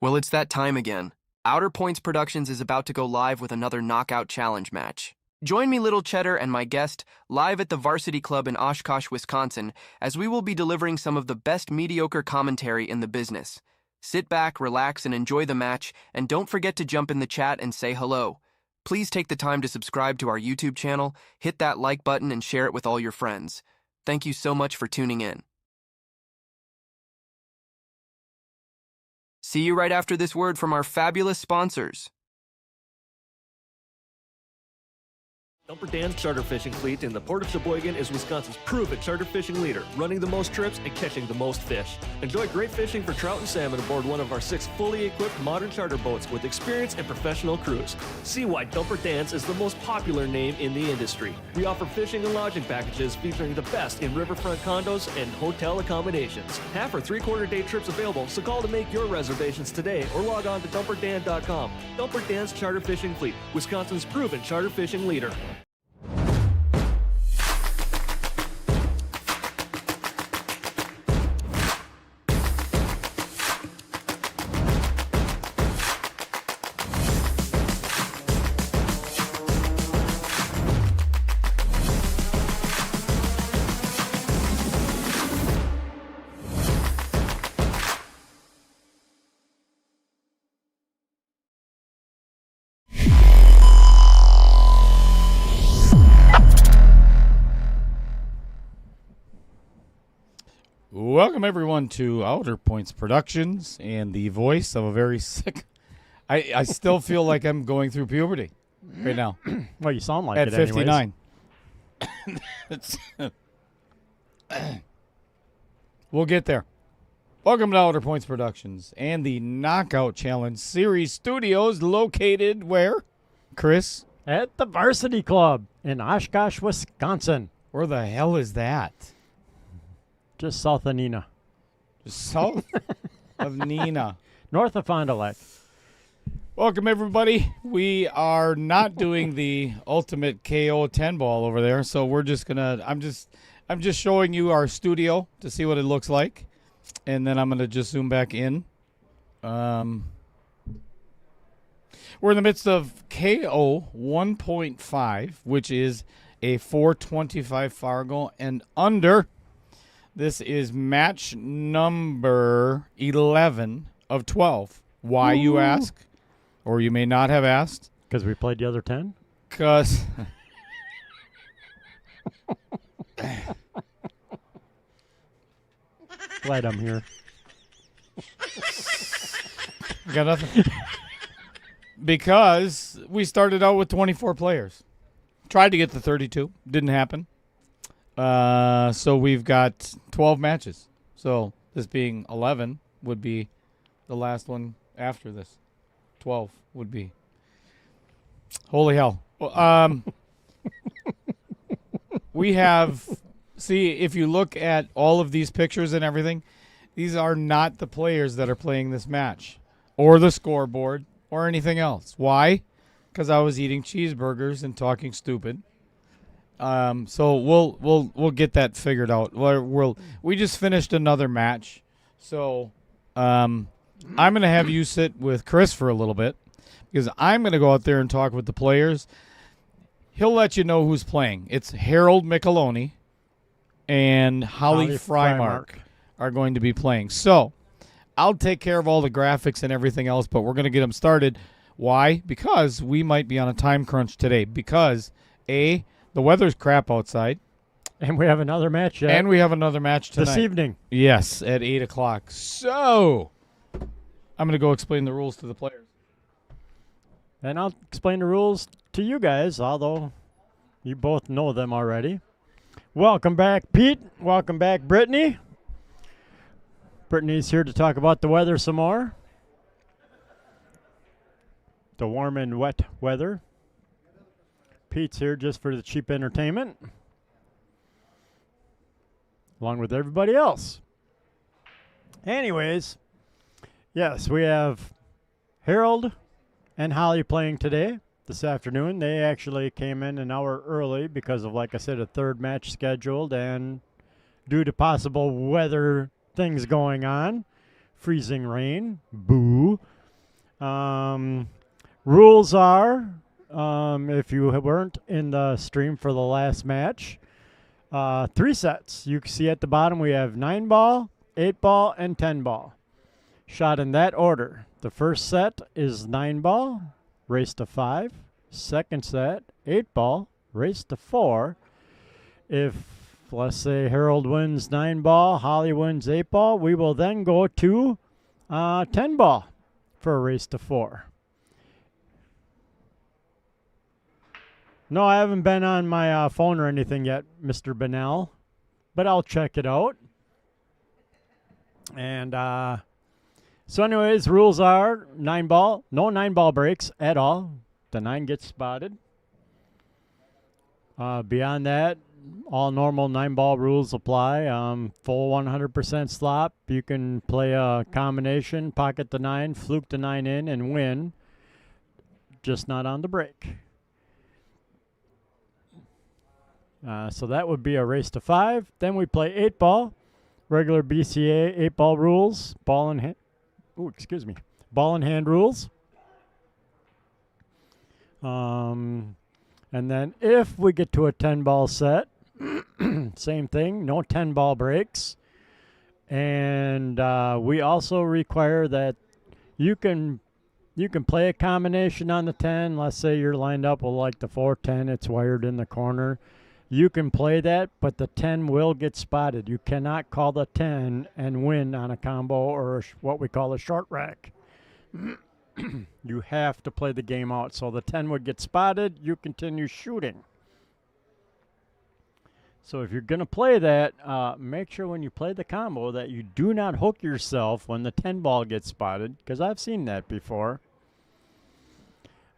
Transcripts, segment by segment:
Well, it's that time again. Outer Points Productions is about to go live with another Knockout Challenge match. Join me, Little Cheddar, and my guest live at the Varsity Club in Oshkosh, Wisconsin, as we will be delivering some of the best mediocre commentary in the business. Sit back, relax, and enjoy the match, and don't forget to jump in the chat and say hello. Please take the time to subscribe to our YouTube channel, hit that like button, and share it with all your friends. Thank you so much for tuning in. See you right after this word from our fabulous sponsors. Dumper Dan's charter fishing fleet in the Port of Sheboygan is Wisconsin's proven charter fishing leader, running the most trips and catching the most fish. Enjoy great fishing for trout and salmon aboard one of our 6 fully equipped modern charter boats with experience and professional crews. See why Dumper Dan's is the most popular name in the industry. We offer fishing and lodging packages featuring the best in riverfront condos and hotel accommodations. Half or 3/4 day trips available, so call to make your reservations today or log on to dumperdan.com. Dumper Dan's charter fishing fleet, Wisconsin's proven charter fishing leader. Welcome, everyone, to Outer Points Productions and the voice of a very sick... I still feel like I'm going through puberty right now. Well, you sound like at it anyways. 59. We'll get there. Welcome to Outer Points Productions and the Knockout Challenge Series Studios, located where, Chris? At the Varsity Club in Oshkosh, Wisconsin. Where the hell is that? Just south of Neenah. Just south of Neenah. North of Fond du Lac. Welcome, everybody. We are not doing the ultimate KO 10 ball over there, so we're just gonna. I'm just showing you our studio to see what it looks like, and then I'm gonna just zoom back in. We're in the midst of KO 1.5, which is a 425 Fargo and under. This is match number 11 of 12. Why, you ask? Or you may not have asked. Because we played the other 10? Because... Glad I'm here. Got nothing. Because we started out with 24 players. Tried to get to 32. Didn't happen. So we've got 12 matches. So this being 11 would be the last one after this. 12 would be. Holy hell. We have, see, if you look at all of these pictures and everything, these are not the players that are playing this match or the scoreboard or anything else. Why? Because I was eating cheeseburgers and talking stupid. So we'll get that figured out. We just finished another match, so I'm gonna have you sit with Chris for a little bit because I'm gonna go out there and talk with the players. He'll let you know who's playing. It's Harold Micheloni and Holly Frymark are going to be playing. So I'll take care of all the graphics and everything else, but we're gonna get them started. Why? Because we might be on a time crunch today. Because the weather's crap outside. And we have another match And we have another match tonight. this evening. Yes, at 8 o'clock. So, I'm going to go explain the rules to the players. And I'll explain the rules to you guys, although you both know them already. Welcome back, Pete. Welcome back, Brittany. Brittany's here to talk about the weather some more. The warm and wet weather. Pete's here just for the cheap entertainment, along with everybody else. Anyways, yes, we have Harold and Holly playing today, this afternoon. They actually came in an hour early because of, like I said, a third match scheduled, and due to possible weather things going on, freezing rain, boo, Rules are, if you weren't in the stream for the last match, 3 sets. You can see at the bottom we have 9-ball, 8-ball, and 10-ball. Shot in that order. The first set is 9-ball, race to 5. Second set, 8-ball, race to 4. If, let's say, Harold wins 9-ball, Holly wins 8-ball, we will then go to 10-ball for a race to 4. No, I haven't been on my phone or anything yet, Mr. Bennell, but I'll check it out. And so anyways, rules are 9-ball, no 9-ball breaks at all. The 9 gets spotted. Beyond that, all normal 9-ball rules apply. Full 100% slop. You can play a combination, pocket the 9, fluke the 9 in, and win. Just not on the break. So that would be a race to 5. Then we play 8-ball, regular BCA 8-ball rules, ball in hand. Ball in hand rules. And then if we get to a 10-ball set, same thing, no 10-ball breaks. And we also require that you can play a combination on the 10. Let's say you're lined up with like the 4-10, it's wired in the corner. You can play that, but the 10 will get spotted. You cannot call the 10 and win on a combo or what we call a short rack. You have to play the game out. So the 10 would get spotted, you continue shooting. So if you're going to play that, make sure when you play the combo that you do not hook yourself when the 10 ball gets spotted, because I've seen that before.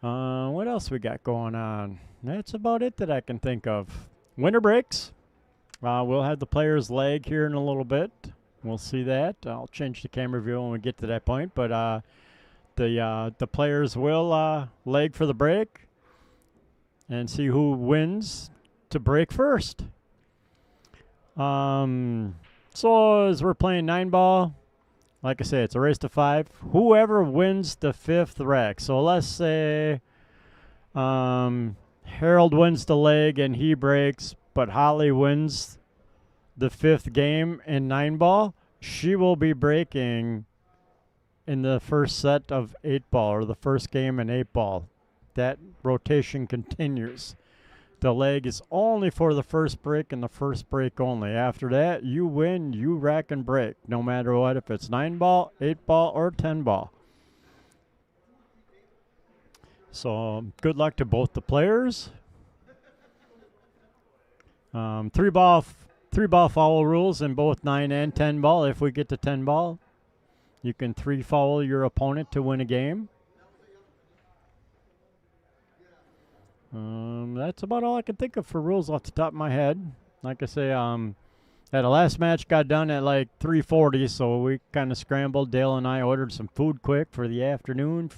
What else we got going on? That's about it that I can think of. Winter breaks. We'll have the player's leg here in a little bit. We'll see that. I'll change the camera view when we get to that point. But the players will leg for the break and see who wins to break first. So as we're playing 9-ball, like I say, it's a race to 5. Whoever wins the 5th rack. So let's say Harold wins the leg and he breaks, but Holly wins the 5th game in 9-ball. She will be breaking in the first set of 8-ball, or the first game in 8-ball. That rotation continues. The leg is only for the first break and the first break only. After that, you win, you rack and break, no matter what, if it's 9-ball, 8-ball, or 10-ball. So good luck to both the players. 3-ball foul rules in both 9 and 10-ball. If we get to 10-ball, you can 3-foul your opponent to win a game. That's about all I can think of for rules off the top of my head. Like I say, the last match got done at like 3:40, so we kind of scrambled. Dale and I ordered some food quick for the afternoon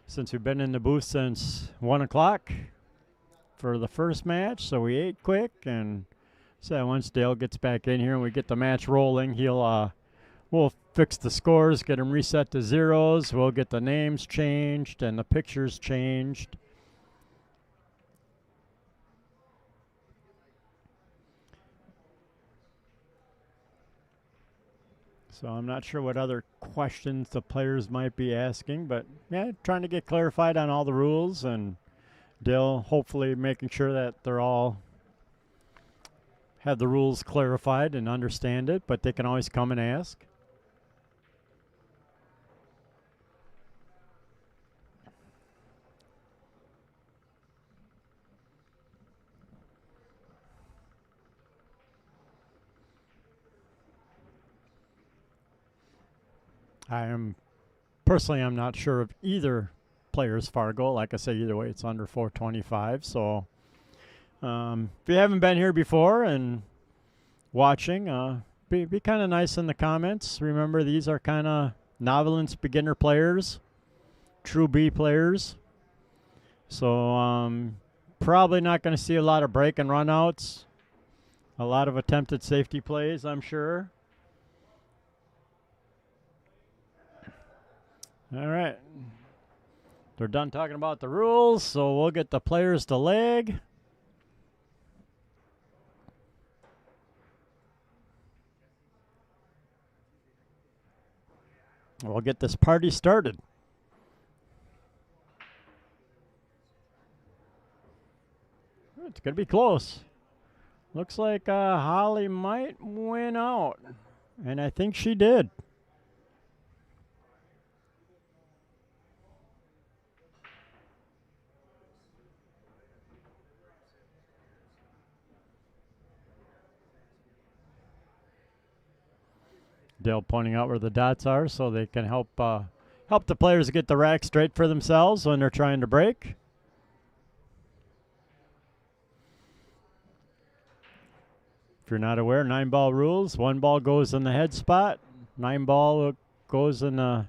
since we've been in the booth since 1 o'clock for the first match. So we ate quick, and so once Dale gets back in here and we get the match rolling, we'll fix the scores, get them reset to zeros. We'll get the names changed and the pictures changed. So I'm not sure what other questions the players might be asking, but yeah, trying to get clarified on all the rules, and Dale hopefully making sure that they're all have the rules clarified and understand it, but they can always come and ask. I'm not sure of either player's Fargo. Like I say, either way, it's under 425. So if you haven't been here before and watching, be kind of nice in the comments. Remember, these are kind of novice beginner players, true B players. So probably not going to see a lot of break and run outs, a lot of attempted safety plays, I'm sure. All right. They're done talking about the rules, so we'll get the players to leg. We'll get this party started. It's going to be close. Looks like Holly might win out, and I think she did. Dale pointing out where the dots are so they can help the players get the rack straight for themselves when they're trying to break. If you're not aware, 9-ball rules. 1 ball goes in the head spot. 9-ball goes in the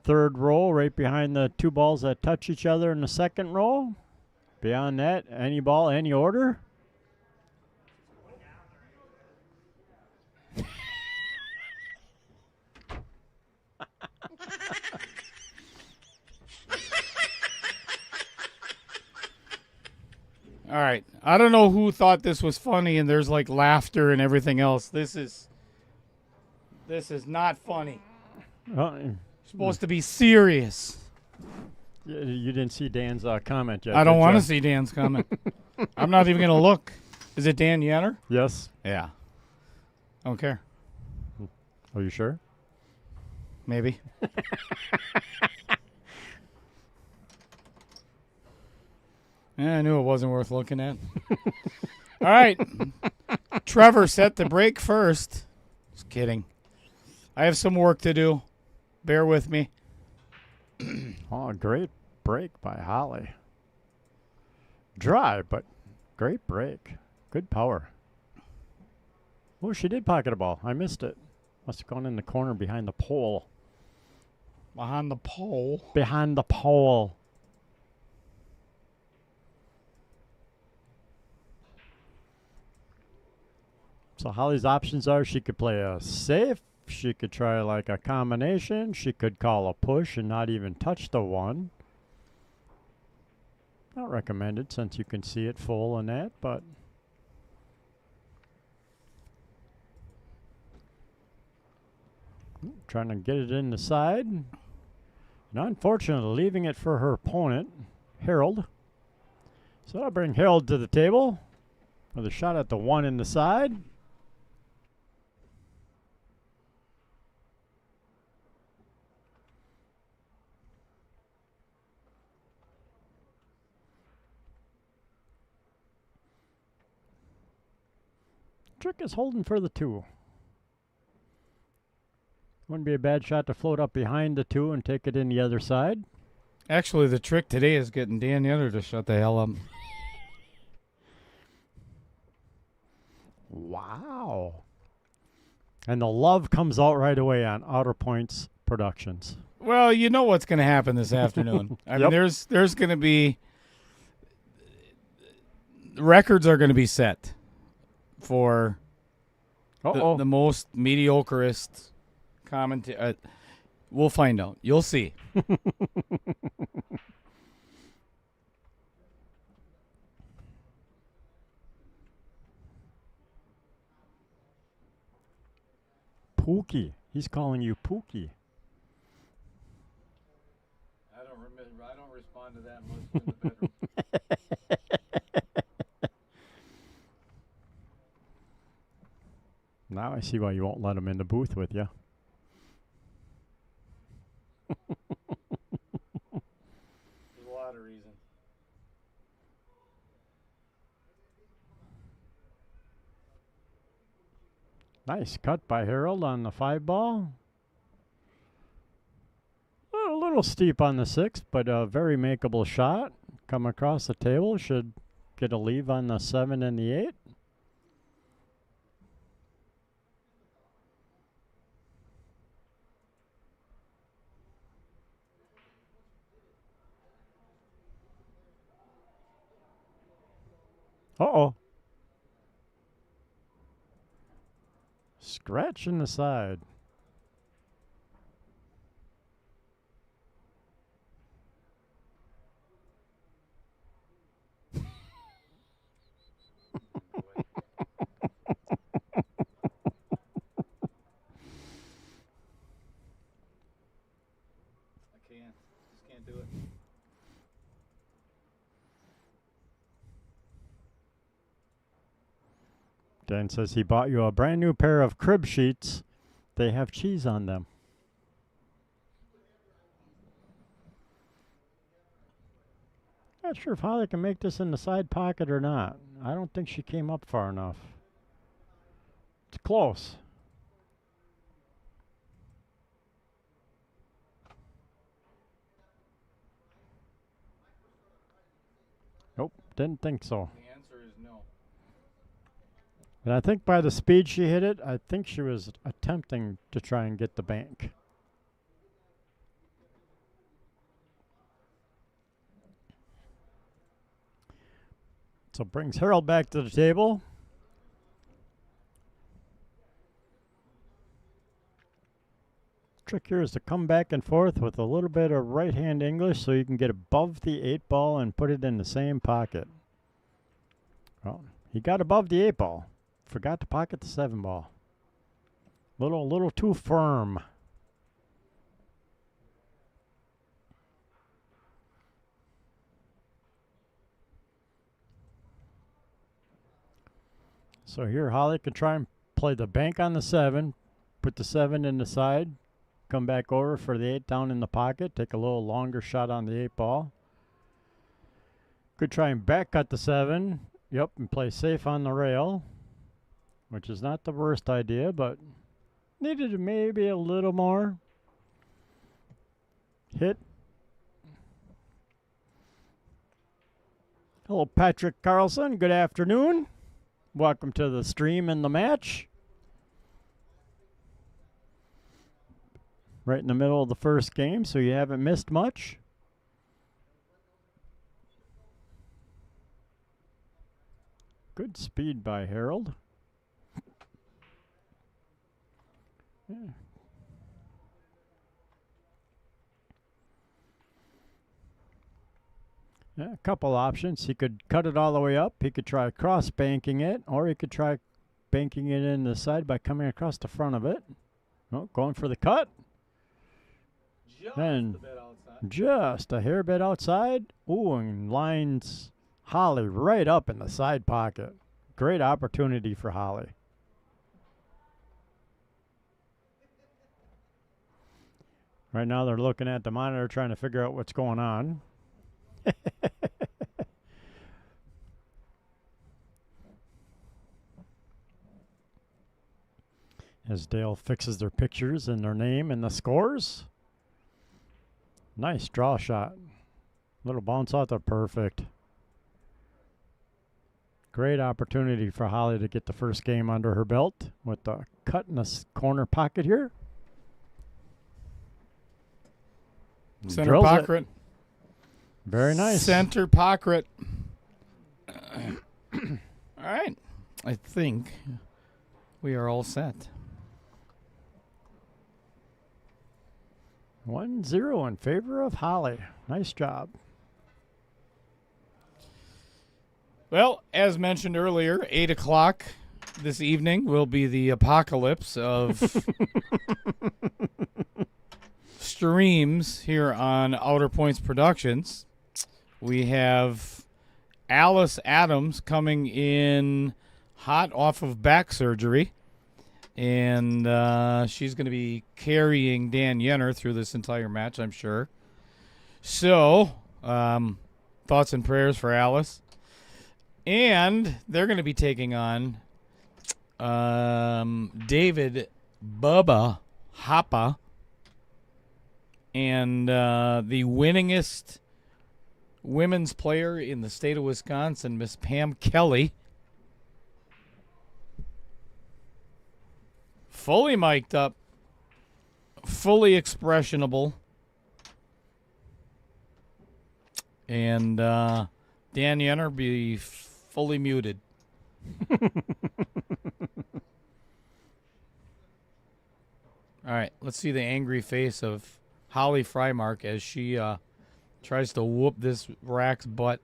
third row, right behind the 2 balls that touch each other in the second row. Beyond that, any ball, any order. All right. I don't know who thought this was funny and there's like laughter and everything else. This is not funny. It's supposed to be serious. You didn't see Dan's comment yet. I don't want to see Dan's comment. I'm not even going to look. Is it Dan Yenner? Yes. Yeah. I don't care. Are you sure? Maybe. I knew it wasn't worth looking at. All right. Trevor set the break first. Just kidding. I have some work to do. Bear with me. Oh, great break by Holly. Dry, but great break. Good power. Oh, she did pocket a ball. I missed it. Must have gone in the corner behind the pole. Behind the pole? Behind the pole. So Holly's options are she could play a safe, she could try like a combination, she could call a push and not even touch the 1. Not recommended since you can see it full and that, but trying to get it in the side. And unfortunately leaving it for her opponent, Harold. So I'll bring Harold to the table with a shot at the 1 in the side. Trick is holding for the 2. Wouldn't be a bad shot to float up behind the 2 and take it in the other side. Actually, the trick today is getting Dan Yenner to shut the hell up. Wow. And the love comes out right away on Outer Points Productions. Well, you know what's going to happen this afternoon. I mean, there's going to be records are going to be set for the most mediocreest commentary. We'll find out. You'll see. Pookie. He's calling you Pookie. I don't respond to that much in the bedroom. Now I see why you won't let him in the booth with you. There's a lot of reasons. Nice cut by Harold on the 5-ball. A little steep on the 6th, but a very makeable shot. Come across the table, should get a leave on the 7 and the 8. Uh-oh. Scratch in the side. Dan says he bought you a brand new pair of crib sheets. They have cheese on them. Not sure if Holly can make this in the side pocket or not. I don't think she came up far enough. It's close. Nope, didn't think so. The answer is no. And I think by the speed she hit it, I think she was attempting to try and get the bank. So brings Harold back to the table. Trick here is to come back and forth with a little bit of right-hand English so you can get above the 8-ball and put it in the same pocket. Well, he got above the 8-ball. Forgot to pocket the 7-ball. Little too firm. So here Holly can try and play the bank on the 7, put the 7 in the side, come back over for the 8 down in the pocket, take a little longer shot on the 8-ball. Could try and back cut the 7, yep, and play safe on the rail, which is not the worst idea, but needed maybe a little more. Hit. Hello, Patrick Carlson. Good afternoon. Welcome to the stream and the match. Right in the middle of the first game, so you haven't missed much. Good speed by Harold. Yeah. Yeah, a couple options. He could cut it all the way up. He could try cross banking it, or he could try banking it in the side by coming across the front of it. Oh, going for the cut. And just a hair bit outside. Ooh, and lines Holly right up in the side pocket. Great opportunity for Holly. Right now they're looking at the monitor trying to figure out what's going on. As Dale fixes their pictures and their name and the scores. Nice draw shot. Little bounce out there, perfect. Great opportunity for Holly to get the first game under her belt with the cut in the corner pocket here. Center Drills it. pocket. Very nice. Center pocket. All right. I think we are all set. 1-0 in favor of Holly. Nice job. Well, as mentioned earlier, 8 o'clock this evening will be the apocalypse of streams here on Outer Points Productions. We have Alice Adams coming in hot off of back surgery. And she's going to be carrying Dan Yenner through this entire match, I'm sure. So, thoughts and prayers for Alice. And they're going to be taking on David Bubba Hoppa and the winningest women's player in the state of Wisconsin, Miss Pam Kelly. Fully mic'd up, fully expressionable, and Dan Yenner be fully muted. All right, let's see the angry face of Holly Frymark as she tries to whoop this rack's butt.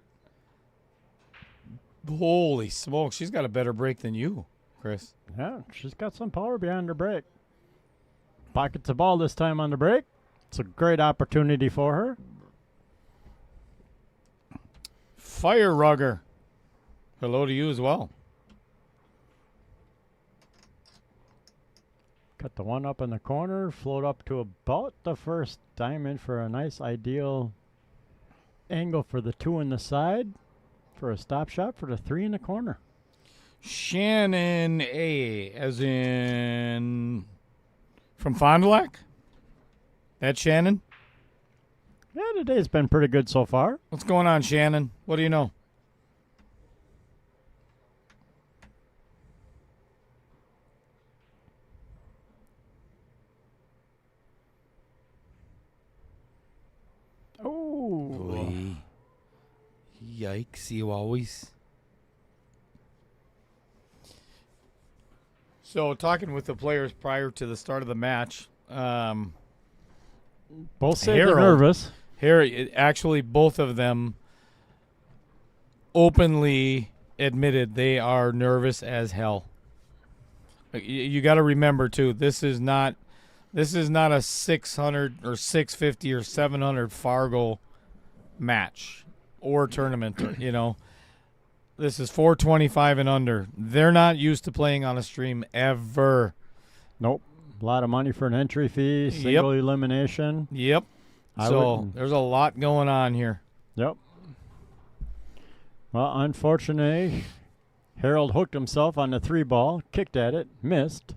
Holy smokes, she's got a better break than you, Chris. Yeah, she's got some power behind her break. Pockets the ball this time on the break. It's a great opportunity for her. Fire Rugger. Hello to you as well. Cut the one up in the corner, float up to about the first diamond for a nice ideal angle for the 2 in the side, for a stop shot for the 3 in the corner. Shannon A, as in from Fond du Lac? That Shannon? Yeah, today's been pretty good so far. What's going on, Shannon? What do you know? Oh, Yikes, you always. So, talking with the players prior to the start of the match, both say they're Harold. nervous. here, actually, both of them openly admitted they are nervous as hell. You got to remember too, this is not a 600 or 650 or 700 Fargo match or tournament. This is 425 and under. They're not used to playing on a stream ever. Nope. A lot of money for an entry fee, single elimination. Yep. There's a lot going on here. Yep. Well, unfortunately, Harold hooked himself on the 3 ball, kicked at it, missed.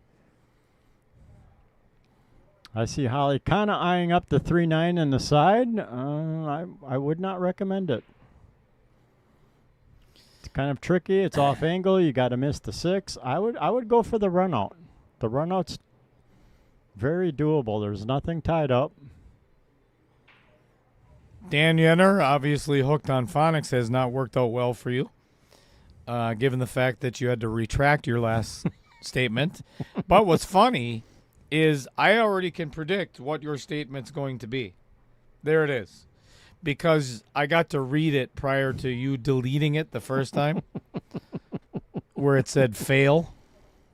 I see Holly kind of eyeing up the 3-9 in the side. I would not recommend it. It's kind of tricky. It's off angle. You got to miss the 6. I would go for the run out. The run out's very doable. There's nothing tied up. Dan Yenner, obviously hooked on phonics, has not worked out well for you, given the fact that you had to retract your last statement. But what's funny is I already can predict what your statement's going to be. There it is. Because I got to read it prior to you deleting it the first time, where it said fail.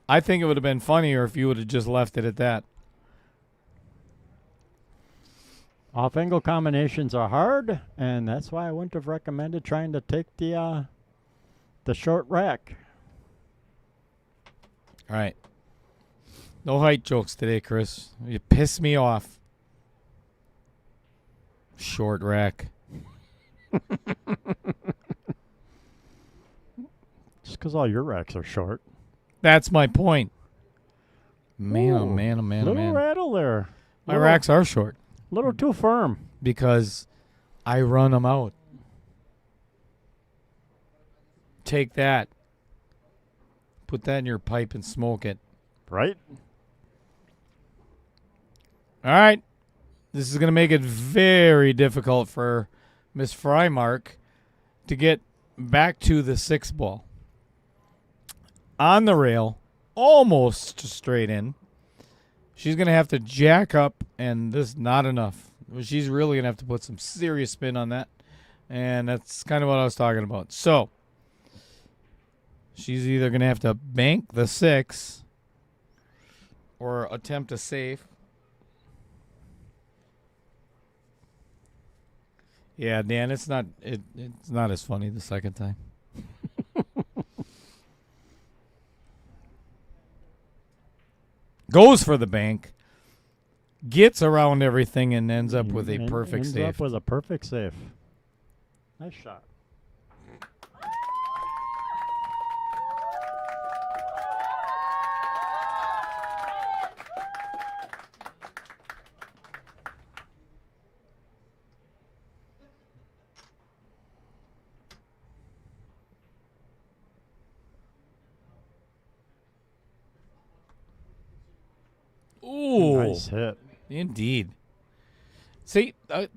I think it would have been funnier if you would have just left it at that. Off-angle combinations are hard, and that's why I wouldn't have recommended trying to take the short rack. All right. No height jokes today, Chris. You piss me off. Short rack. Just because all your racks are short. That's my point. Man, Ooh, oh man, oh man, oh little man. rattle there. My racks are short Little too firm. because I run them out. Take that. Put that in your pipe and smoke it. Right? All right. This is going to make it very difficult for Miss Frymark to get back to the 6 ball. On the rail, almost straight in. She's going to have to jack up, and this is not enough. She's really going to have to put some serious spin on that, and that's kind of what I was talking about. So, she's either going to have to bank the 6 or attempt a safe. Yeah, Dan, it's not as funny the second time. Goes for the bank, gets around everything, and ends up with a perfect ends save. up with a perfect save. Nice shot. Ooh, Nice hit. indeed. See,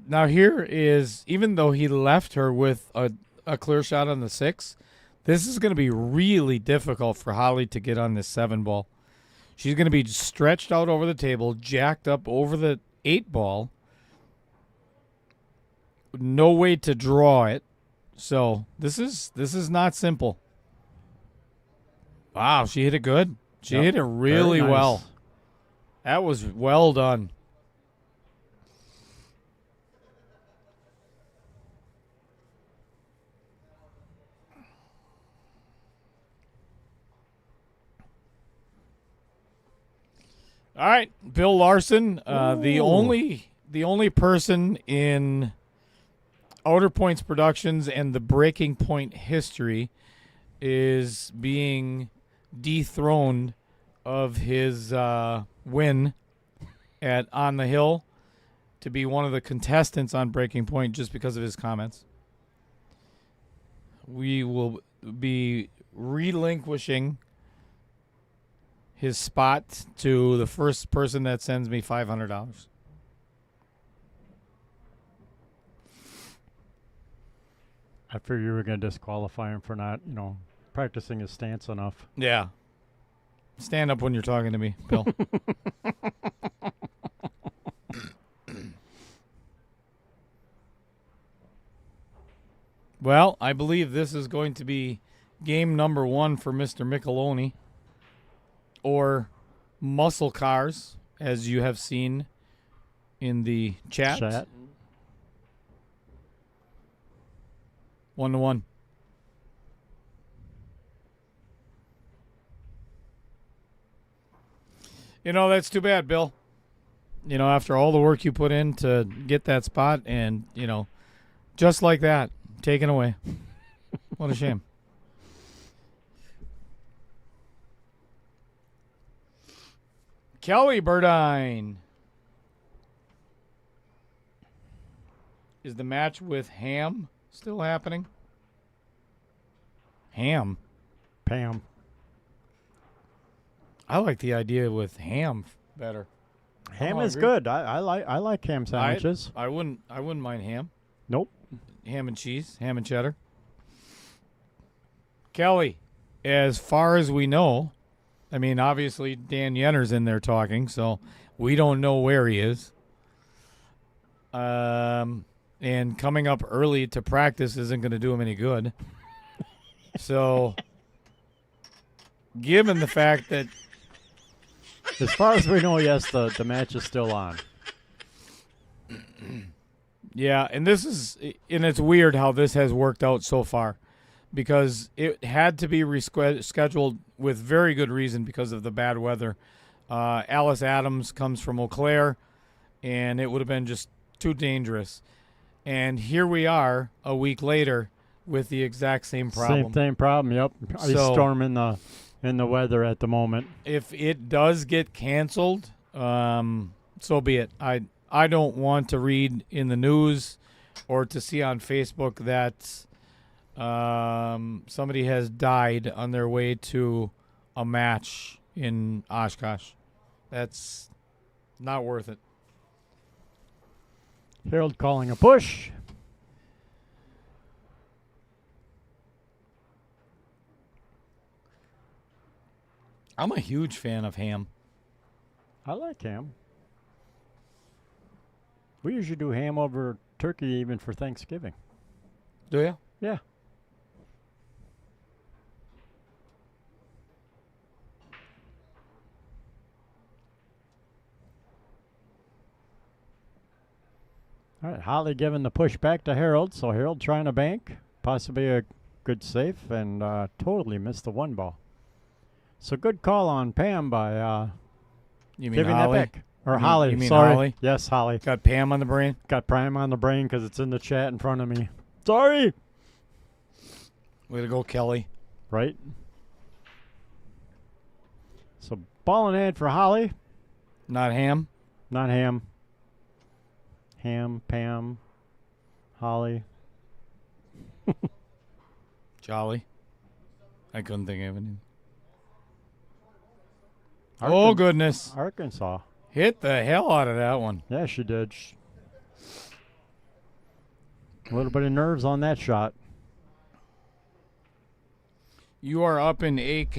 now here is, even though he left her with a clear shot on the 6, this is going to be really difficult for Holly to get on this 7 ball. She's going to be stretched out over the table, jacked up over the 8 ball. No way to draw it. So this is not simple. Wow, she hit it good. She Yep, hit it really very nice. well. That was well done. All right, Bill Larson, the only person in Outer Points Productions and the Breaking Point history is being dethroned of his win at On the Hill to be one of the contestants on Breaking Point just because of his comments. We will be relinquishing his spot to the first person that sends me $500. I figured you were going to disqualify him for not, practicing his stance enough. Yeah. Stand up when you're talking to me, Bill. Well, I believe this is going to be game number 1 for Mr. Micheloni, or Muscle Cars, as you have seen in the chat. 1-1. That's too bad, Bill. After all the work you put in to get that spot and, just like that, taken away. What a shame. Kelly Burdine. Is the match with Ham still happening? Ham. Pam. I like the idea with ham better. Ham is good. I like ham sandwiches. I wouldn't mind ham. Nope. Ham and cheese, ham and cheddar. Kelly, as far as we know, I mean, obviously Dan Yenner's in there talking, so we don't know where he is. And coming up early to practice isn't going to do him any good. So, given the fact that, as far as we know, yes, the match is still on. yeah, and it's weird how this has worked out so far, because it had to be rescheduled with very good reason because of the bad weather. Alice Adams comes from Eau Claire, and it would have been just too dangerous. And here we are a week later with the exact same problem. Same problem, yep. Ice storm in the weather at the moment. If it does get canceled, so be it. I don't want to read in the news or to see on Facebook that somebody has died on their way to a match in Oshkosh. That's not worth it. Harold calling a push. I'm a huge fan of ham. I like ham. We usually do ham over turkey even for Thanksgiving. Do you? Yeah. All right, Holly giving the push back to Harold. So Harold trying to bank, possibly a good save, and totally missed the one ball. So good call on Pam by You mean giving Holly? that back. Or Holly, you mean sorry. Holly? Yes, Holly. Got Pam on the brain? Got Pam on the brain because it's in the chat in front of me. Sorry. Way to go, Kelly. Right? So ball in hand for Holly. Not ham? Not ham. Ham, Pam, Holly. Jolly. I couldn't think of anything. Oh, goodness. Arkansas. Hit the hell out of that one. Yeah, she did. A little bit of nerves on that shot. You are up in AK,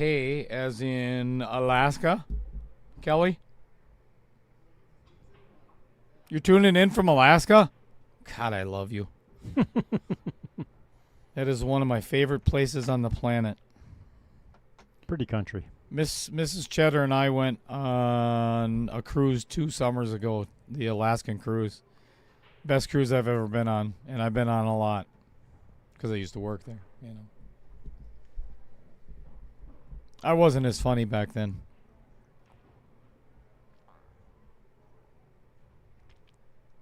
as in Alaska, Kelly? You're tuning in from Alaska? God, I love you. That is one of my favorite places on the planet. Pretty country. Mrs. Cheddar and I went on a cruise 2 summers ago, the Alaskan cruise. Best cruise I've ever been on, and I've been on a lot because I used to work there, you know. I wasn't as funny back then.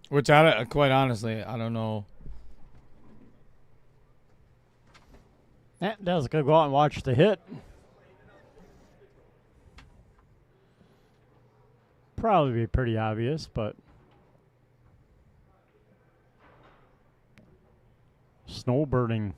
Which, quite honestly, I don't know. Dale's going to go out and watch the hit. Probably be pretty obvious, but snowbirding.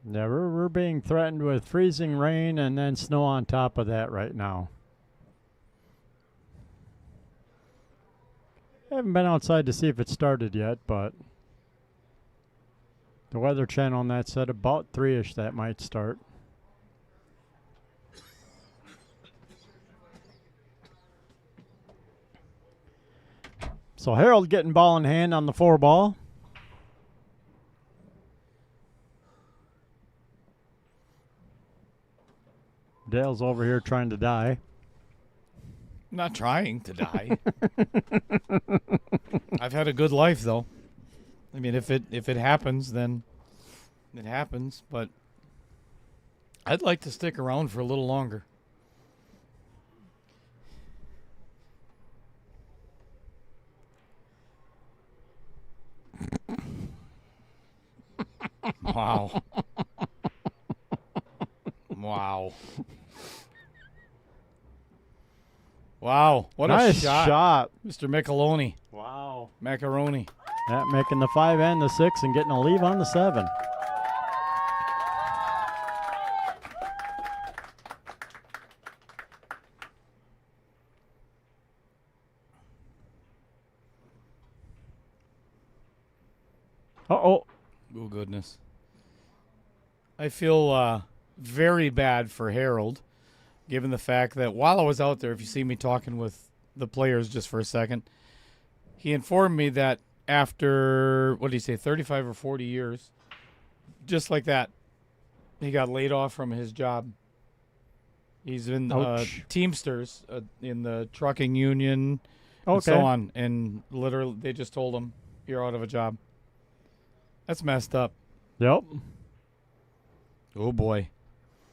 Yeah, we're being threatened with freezing rain and then snow on top of that right now. I haven't been outside to see if it started yet, but the Weather Channel on that said about 3-ish that might start. So Harold getting ball in hand on the 4-ball. Dale's over here trying to die. I'm not trying to die. I've had a good life, though. I mean, if it happens, then it happens. But I'd like to stick around for a little longer. Wow. Wow. Wow. What nice a shot. Mr. Micheloni. Wow. Macaroni. That making the 5 and the 6 and getting a leave on the 7. Uh-oh. Oh, goodness. I feel very bad for Harold, given the fact that while I was out there, if you see me talking with the players just for a second, he informed me that after, what did he say, 35 or 40 years, just like that, he got laid off from his job. He's in Teamsters in the trucking union and so on, and literally they just told him, you're out of a job. That's messed up. Yep. Oh, boy.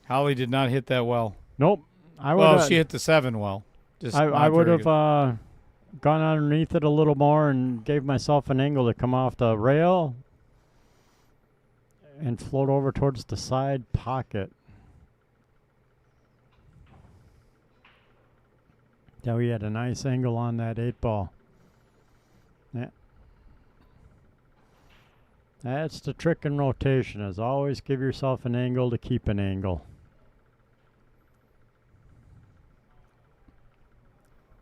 Holly did not hit that well. Nope. She hit the 7 well. I would have gone underneath it a little more and gave myself an angle to come off the rail and float over towards the side pocket. Yeah, we had a nice angle on that 8-ball. Yeah. That's the trick in rotation, is always give yourself an angle to keep an angle.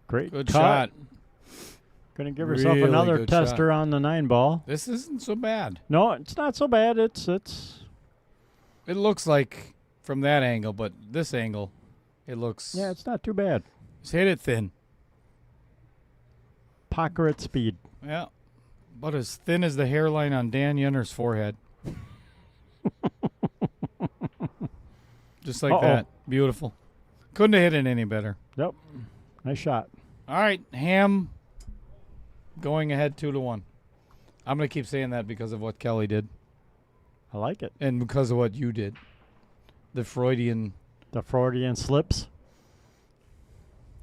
Great Good cut. shot. Gonna give yourself another tester on the 9-ball. This isn't so bad. No, it's not so bad. It looks like from that angle, but this angle, it looks. Yeah, it's not too bad. Just hit it thin. Pocker at speed. Yeah. About as thin as the hairline on Dan Yenner's forehead. Just like that. Beautiful. Couldn't have hit it any better. Yep. Nice shot. All right, Ham going ahead 2-1. I'm going to keep saying that because of what Kelly did. I like it. And because of what you did. The Freudian slips.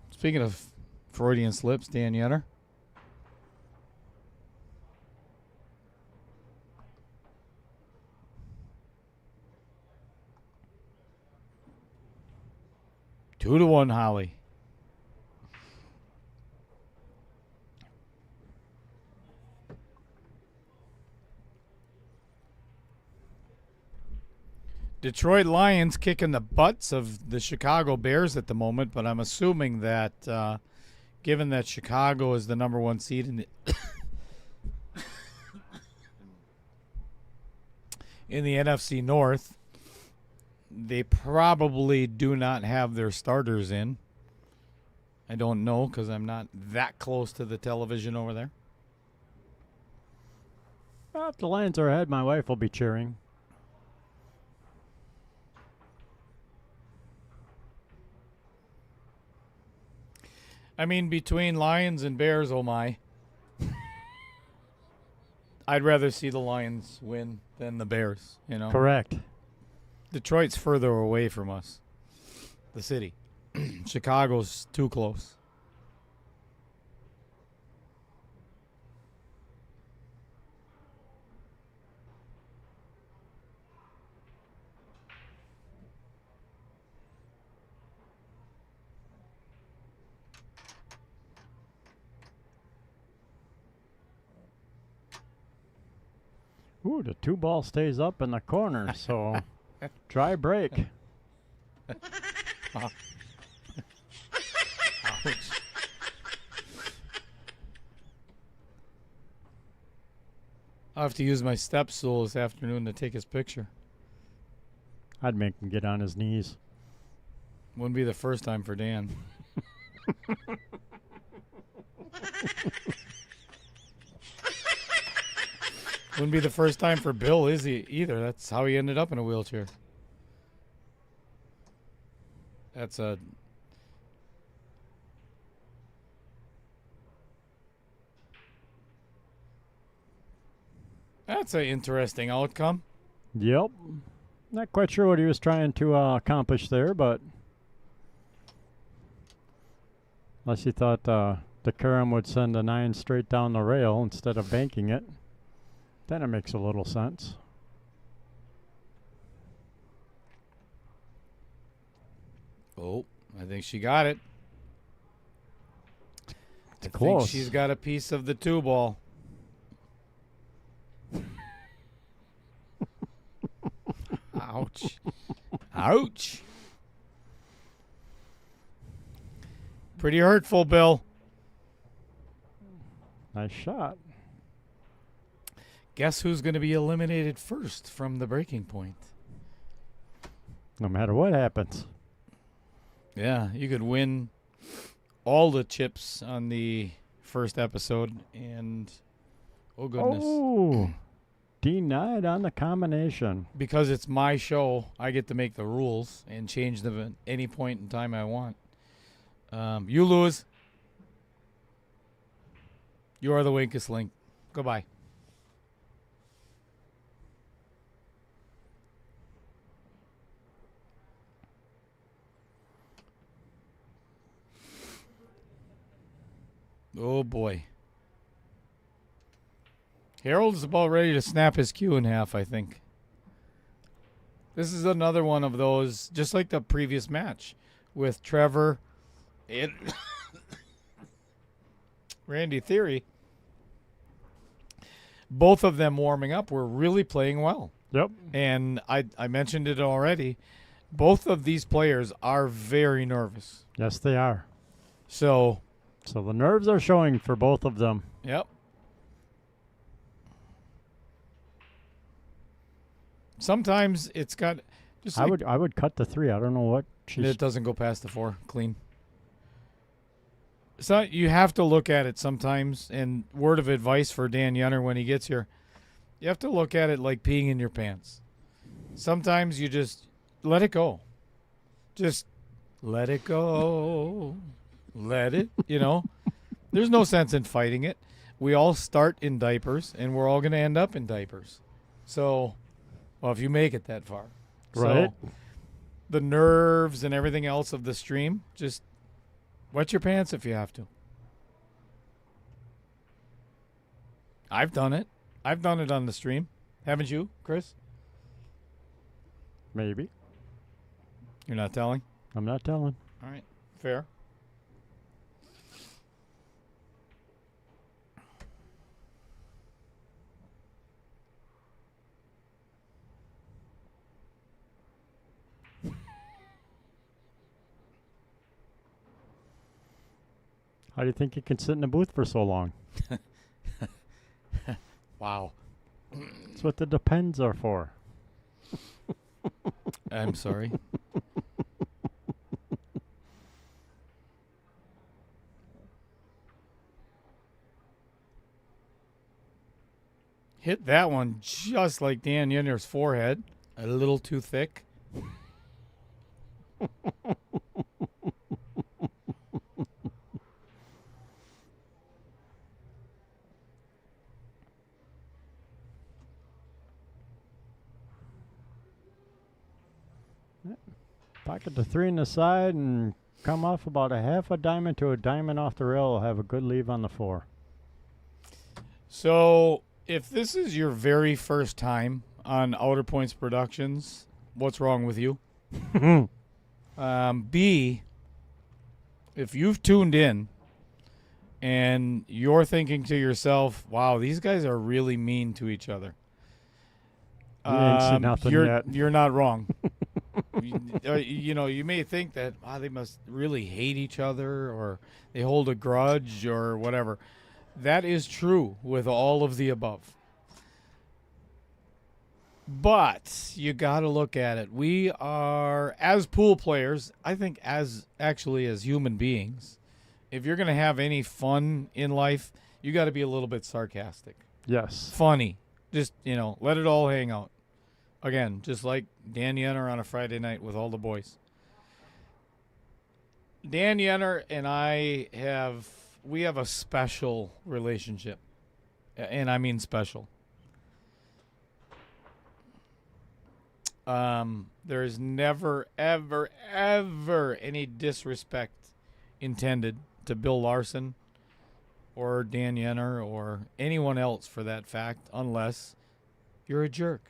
Speaking of Freudian slips, Dan Yenner. Two to 1, Holly. Detroit Lions kicking the butts of the Chicago Bears at the moment, but I'm assuming that given that Chicago is the number 1 seed in the in the NFC North, They probably do not have their starters in. I don't know because I'm not that close to the television over there. Well, if the Lions are ahead, my wife will be cheering. I mean, between Lions and Bears, oh my. I'd rather see the Lions win than the Bears, you know. Correct. Detroit's further away from us, the city. Chicago's too close. Ooh, the 2 ball stays up in the corner, so try break. Ouch. I'll have to use my step stool this afternoon to take his picture. I'd make him get on his knees. Wouldn't be the first time for Dan. Wouldn't be the first time for Bill, is he? Either. That's how he ended up in a wheelchair. That's a... That's an interesting outcome. Yep. Not quite sure what he was trying to accomplish there, but unless he thought the Karam would send a 9 straight down the rail instead of banking it, then it makes a little sense. Oh, I think she got it. It's I close. think she's got a piece of the 2 ball. Ouch. Ouch. Pretty hurtful, Bill. Nice shot. Guess who's going to be eliminated first from the breaking point? No matter what happens. Yeah, you could win all the chips on the first episode, and oh goodness. Oh, denied on the combination. Because it's my show, I get to make the rules and change them at any point in time I want. You lose. You are the weakest link. Goodbye. Oh boy. Harold's about ready to snap his cue in half, I think. This is another one of those, just like the previous match with Trevor and Randy Theory. Both of them warming up were really playing well. Yep. And I mentioned it already. Both of these players are very nervous. Yes, they are. So the nerves are showing for both of them. yep. Sometimes it's got just like I would cut the 3. I don't know what she's. it doesn't go past the 4 clean. So you have to look at it sometimes, and word of advice for Dan Yunner when he gets here, you have to look at it like peeing in your pants. Sometimes you just let it go. Just let it go. Let it, There's no sense in fighting it. We all start in diapers, and we're all going to end up in diapers. So, well, if you make it that far. Right. So, the nerves and everything else of the stream, just wet your pants if you have to. I've done it. I've done it on the stream. Haven't you, Chris? Maybe. You're not telling? I'm not telling. All right. Fair. How do you think you can sit in the booth for so long? Wow. That's what the depends are for. I'm sorry. Hit that one just like Dan Yenner's forehead. A little too thick. Pocket the 3 in the side and come off about a half a diamond to a diamond off the rail. Will have a good leave on the 4. So, if this is your very first time on Outer Points Productions, what's wrong with you? B, if you've tuned in and you're thinking to yourself, wow, these guys are really mean to each other. You ain't seen nothing yet. You're not wrong. You may think that they must really hate each other or they hold a grudge or whatever. That is true with all of the above. But you got to look at it. We are, as pool players, I think as human beings, if you're going to have any fun in life, you got to be a little bit sarcastic. Yes. Funny. Just, let it all hang out. Again, just like Dan Yenner on a Friday night with all the boys. Dan Yenner and I have a special relationship. And I mean special. There's never, ever, ever any disrespect intended to Bill Larson or Dan Yenner or anyone else for that fact, unless you're a jerk.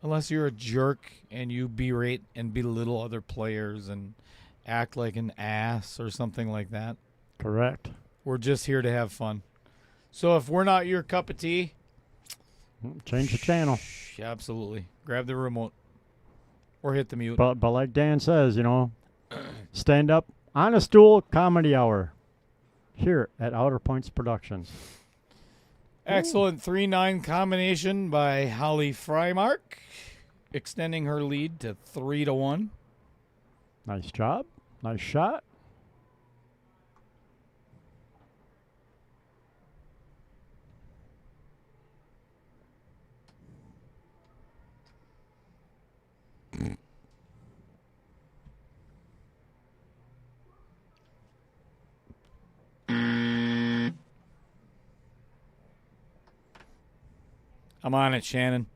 Unless you're a jerk and you berate and belittle other players and act like an ass or something like that. Correct. We're just here to have fun. So if we're not your cup of tea, change the channel. Absolutely. Grab the remote or hit the mute. But like Dan says, stand up on a stool comedy hour here at Outer Points Productions. Excellent 3-9 combination by Holly Frymark, extending her lead to 3-1. Nice job. Nice shot. I'm on it, Shannon.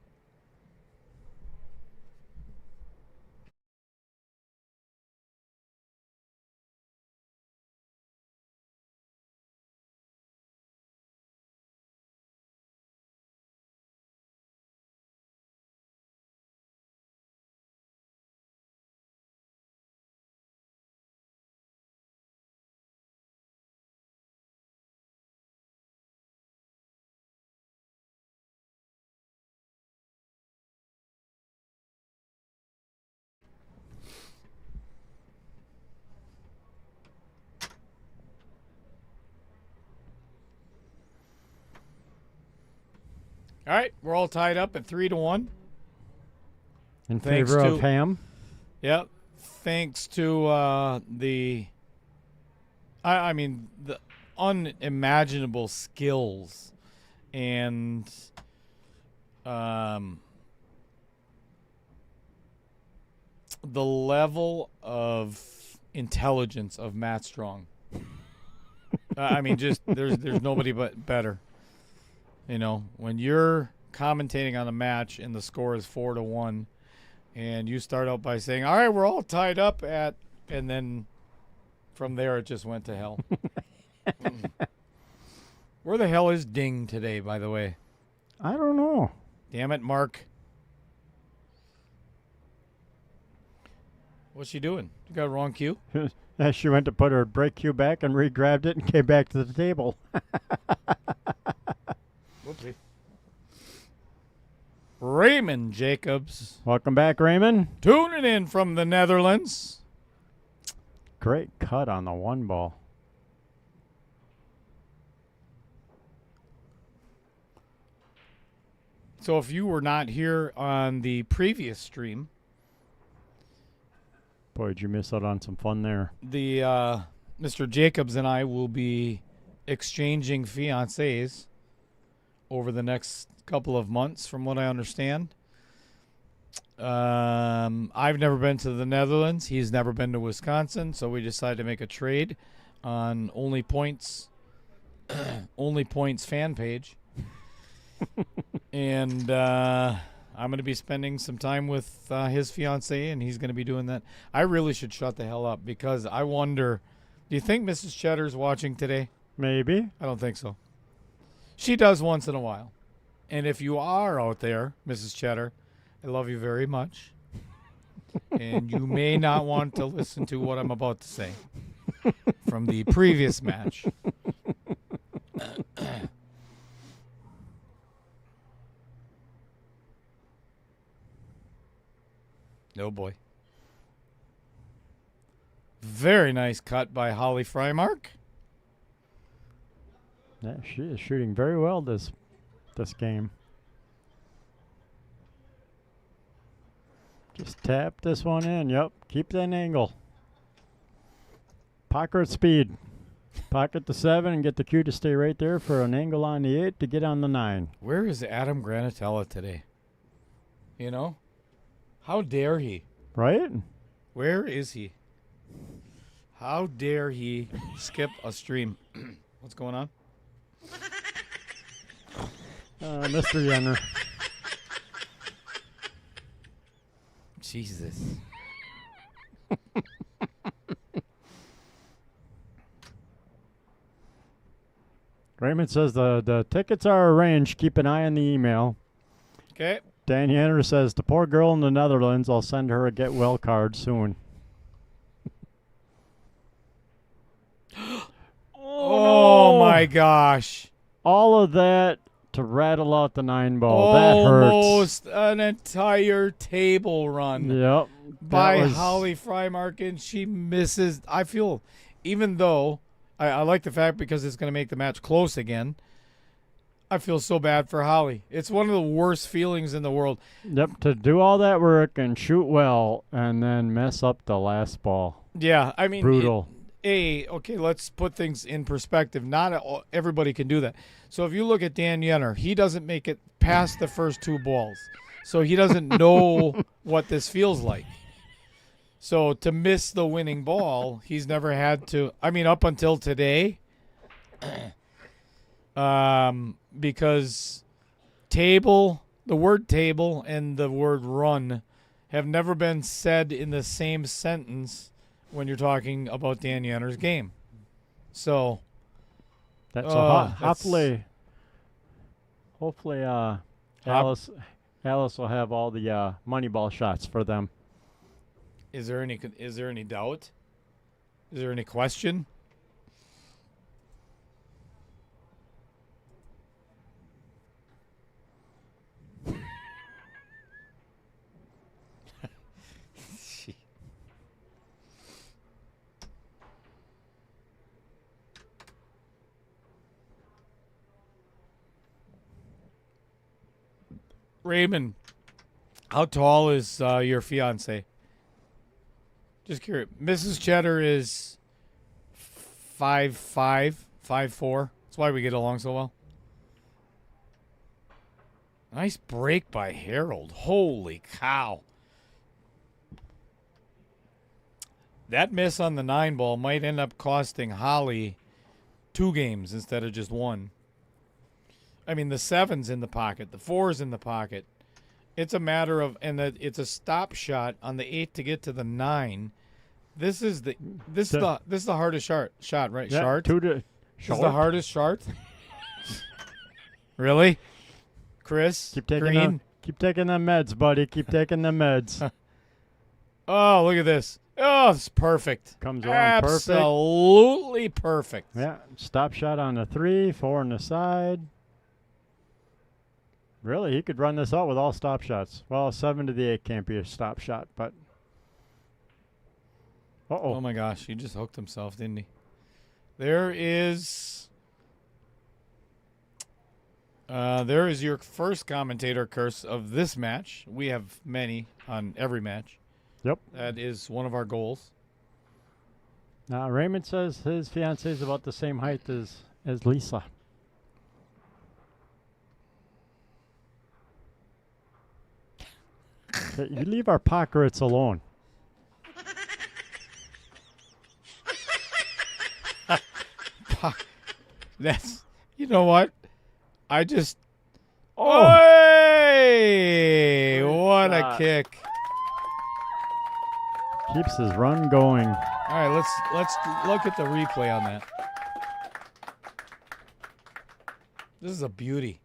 All right, we're all tied up at 3-1. In favor of Ham. Yep. Thanks to the unimaginable skills and the level of intelligence of Matt Strong. Just there's nobody but better. When you're commentating on a match and the score is 4-1, and you start out by saying, "All right, we're all tied up at," and then from there it just went to hell. Where the hell is Ding today, by the way? I don't know. Damn it, Mark. What's she doing? You got a wrong cue? She went to put her brake cue back and re-grabbed it and came back to the table. Whoopsie. Raymond Jacobs. Welcome back, Raymond. Tuning in from the Netherlands. Great cut on the 1 ball. So if you were not here on the previous stream, Boy, did you miss out on some fun there. The Mr. Jacobs and I will be exchanging fiancés over the next couple of months, from what I understand. I've never been to the Netherlands. He's never been to Wisconsin, so we decided to make a trade on Only Points fan page. And I'm going to be spending some time with his fiancée, and he's going to be doing that. I really should shut the hell up, because I wonder, do you think Mrs. Cheddar's watching today? Maybe. I don't think so. She does once in a while. And if you are out there, Mrs. Cheddar, I love you very much. And you may not want to listen to what I'm about to say from the previous match. Oh, boy. Very nice cut by Holly Frymark. Yeah, she is shooting very well this game. Just tap this one in. Yep, keep that angle. Pocket speed. Pocket the 7 and get the cue to stay right there for an angle on the 8 to get on the 9. Where is Adam Granatella today? You know? How dare he? Right? Where is he? How dare he skip a stream? What's going on? Mr. Yenner. Jesus. Raymond says the tickets are arranged. Keep an eye on the email. Okay. Dan Yenner says, the poor girl in the Netherlands, I'll send her a get well card soon. Oh, my gosh. All of that to rattle out the 9 ball. That hurts. Almost an entire table run Yep. by Holly Frymark, and she misses. I feel, even though I like the fact because it's going to make the match close again, I feel so bad for Holly. It's one of the worst feelings in the world. Yep, to do all that work and shoot well and then mess up the last ball. Yeah, I mean, brutal. Okay, let's put things in perspective. Not everybody can do that. So if you look at Dan Yenner, he doesn't make it past the first 2 balls. So he doesn't know what this feels like. So to miss the winning ball, he's never had to. I mean, up until today, because the word table and the word run have never been said in the same sentence when you're talking about Dan Yenner's game. So that's hopefully Alice will have all the money ball shots for them. Is there any doubt? Is there any question? Raymond, how tall is your fiance? Just curious. Mrs. Cheddar is 5'5", 5'4". That's why we get along so well. Nice break by Harold. Holy cow. That miss on the 9 ball might end up costing Holly 2 games instead of just 1. I mean, the 7's in the pocket. The 4's in the pocket. It's a matter of, and it's a stop shot on the 8 to get to the 9. This is the hardest shot, right? Yeah, Shart? This is the hardest shot. Really? Chris? Keep taking them meds, buddy. Keep taking the meds. Oh, look at this. Oh, it's perfect. Comes around perfect. Absolutely perfect. Yeah, stop shot on the 3, 4 on the side. Really, he could run this out with all stop shots. Well, 7 to the 8 can't be a stop shot, but... Uh-oh. Oh, my gosh. He just hooked himself, didn't he? There is your first commentator curse of this match. We have many on every match. Yep. That is one of our goals. Now, Raymond says his fiancée is about the same height as Lisa. Okay, you leave our pockets alone. That's, you know what? I just, Oh. Hey! What a kick. Keeps his run going. All right, let's look at the replay on that. This is a beauty.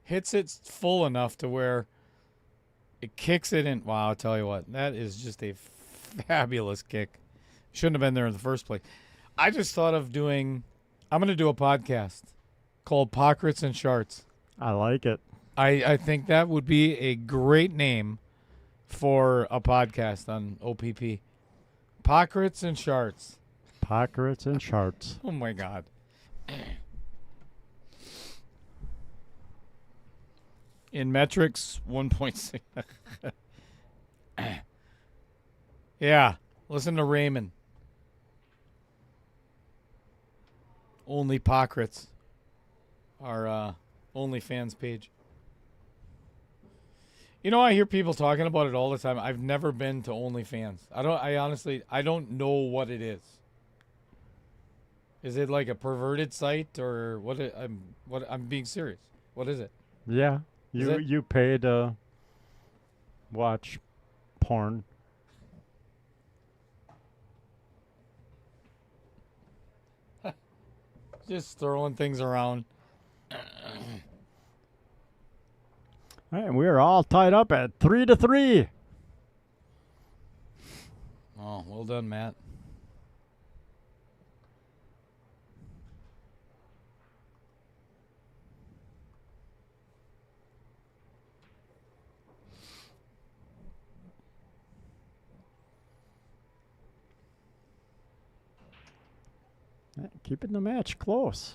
Hits it full enough to where it kicks it in. Wow, I'll tell you what. That is just a fabulous kick. Shouldn't have been there in the first place. I just thought of I'm going to do a podcast called Pockets and Sharts. I like it. I think that would be a great name for a podcast on OPP. Pockets and Sharts. Pockets and Sharts. Oh, my God. In metrics, 1.6. Yeah, listen to Raymond. Only Pockets. Our OnlyFans page. You know, I hear people talking about it all the time. I've never been to OnlyFans. I honestly don't know what it is. Is it like a perverted site or what? I'm being serious. What is it? Yeah. Is it? You pay to watch porn. Just throwing things around. All right, and we're all tied up at 3-3. Oh, well done, Matt. Keeping the match close.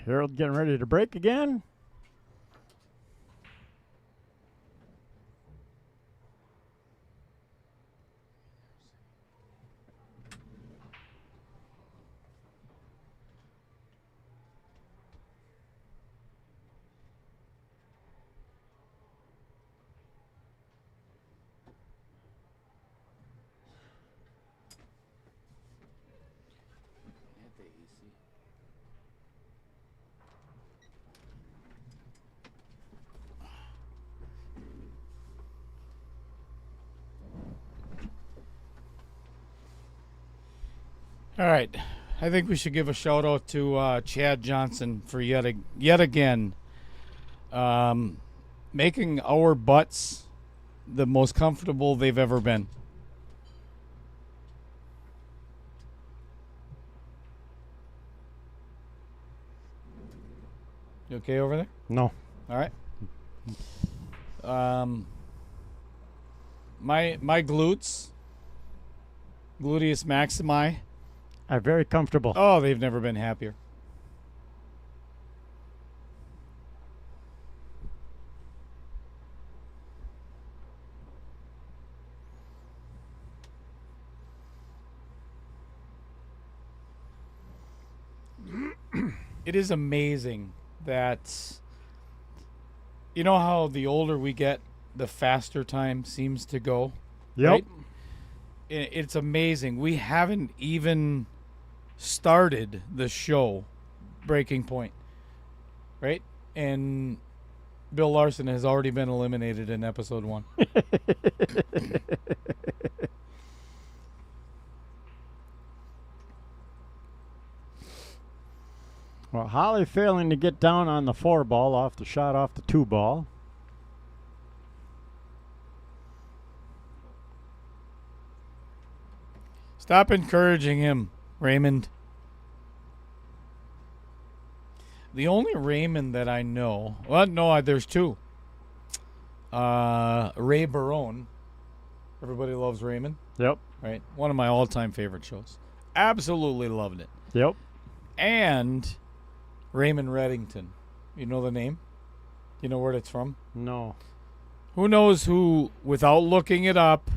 Harold getting ready to break again. All right. I think we should give a shout out to Chad Johnson for yet again making our butts the most comfortable they've ever been. You okay over there? No. All right. My glutes, gluteus maximi. I'm very comfortable. Oh, they've never been happier. It is amazing that, you know how the older we get, the faster time seems to go? Yep. Right? It's amazing. We haven't even started the show, Breaking Point, right? And Bill Larson has already been eliminated in episode 1. Well, Holly failing to get down on the 4 ball off the shot off the 2 ball. Stop encouraging him, Raymond. The only Raymond that I know, well, no, there's two. Ray Barone. Everybody loves Raymond, Yep. right? One of my all-time favorite shows. Absolutely loved it. Yep. And Raymond Reddington. You know the name? You know where it's from? No. Who knows who, without looking it up,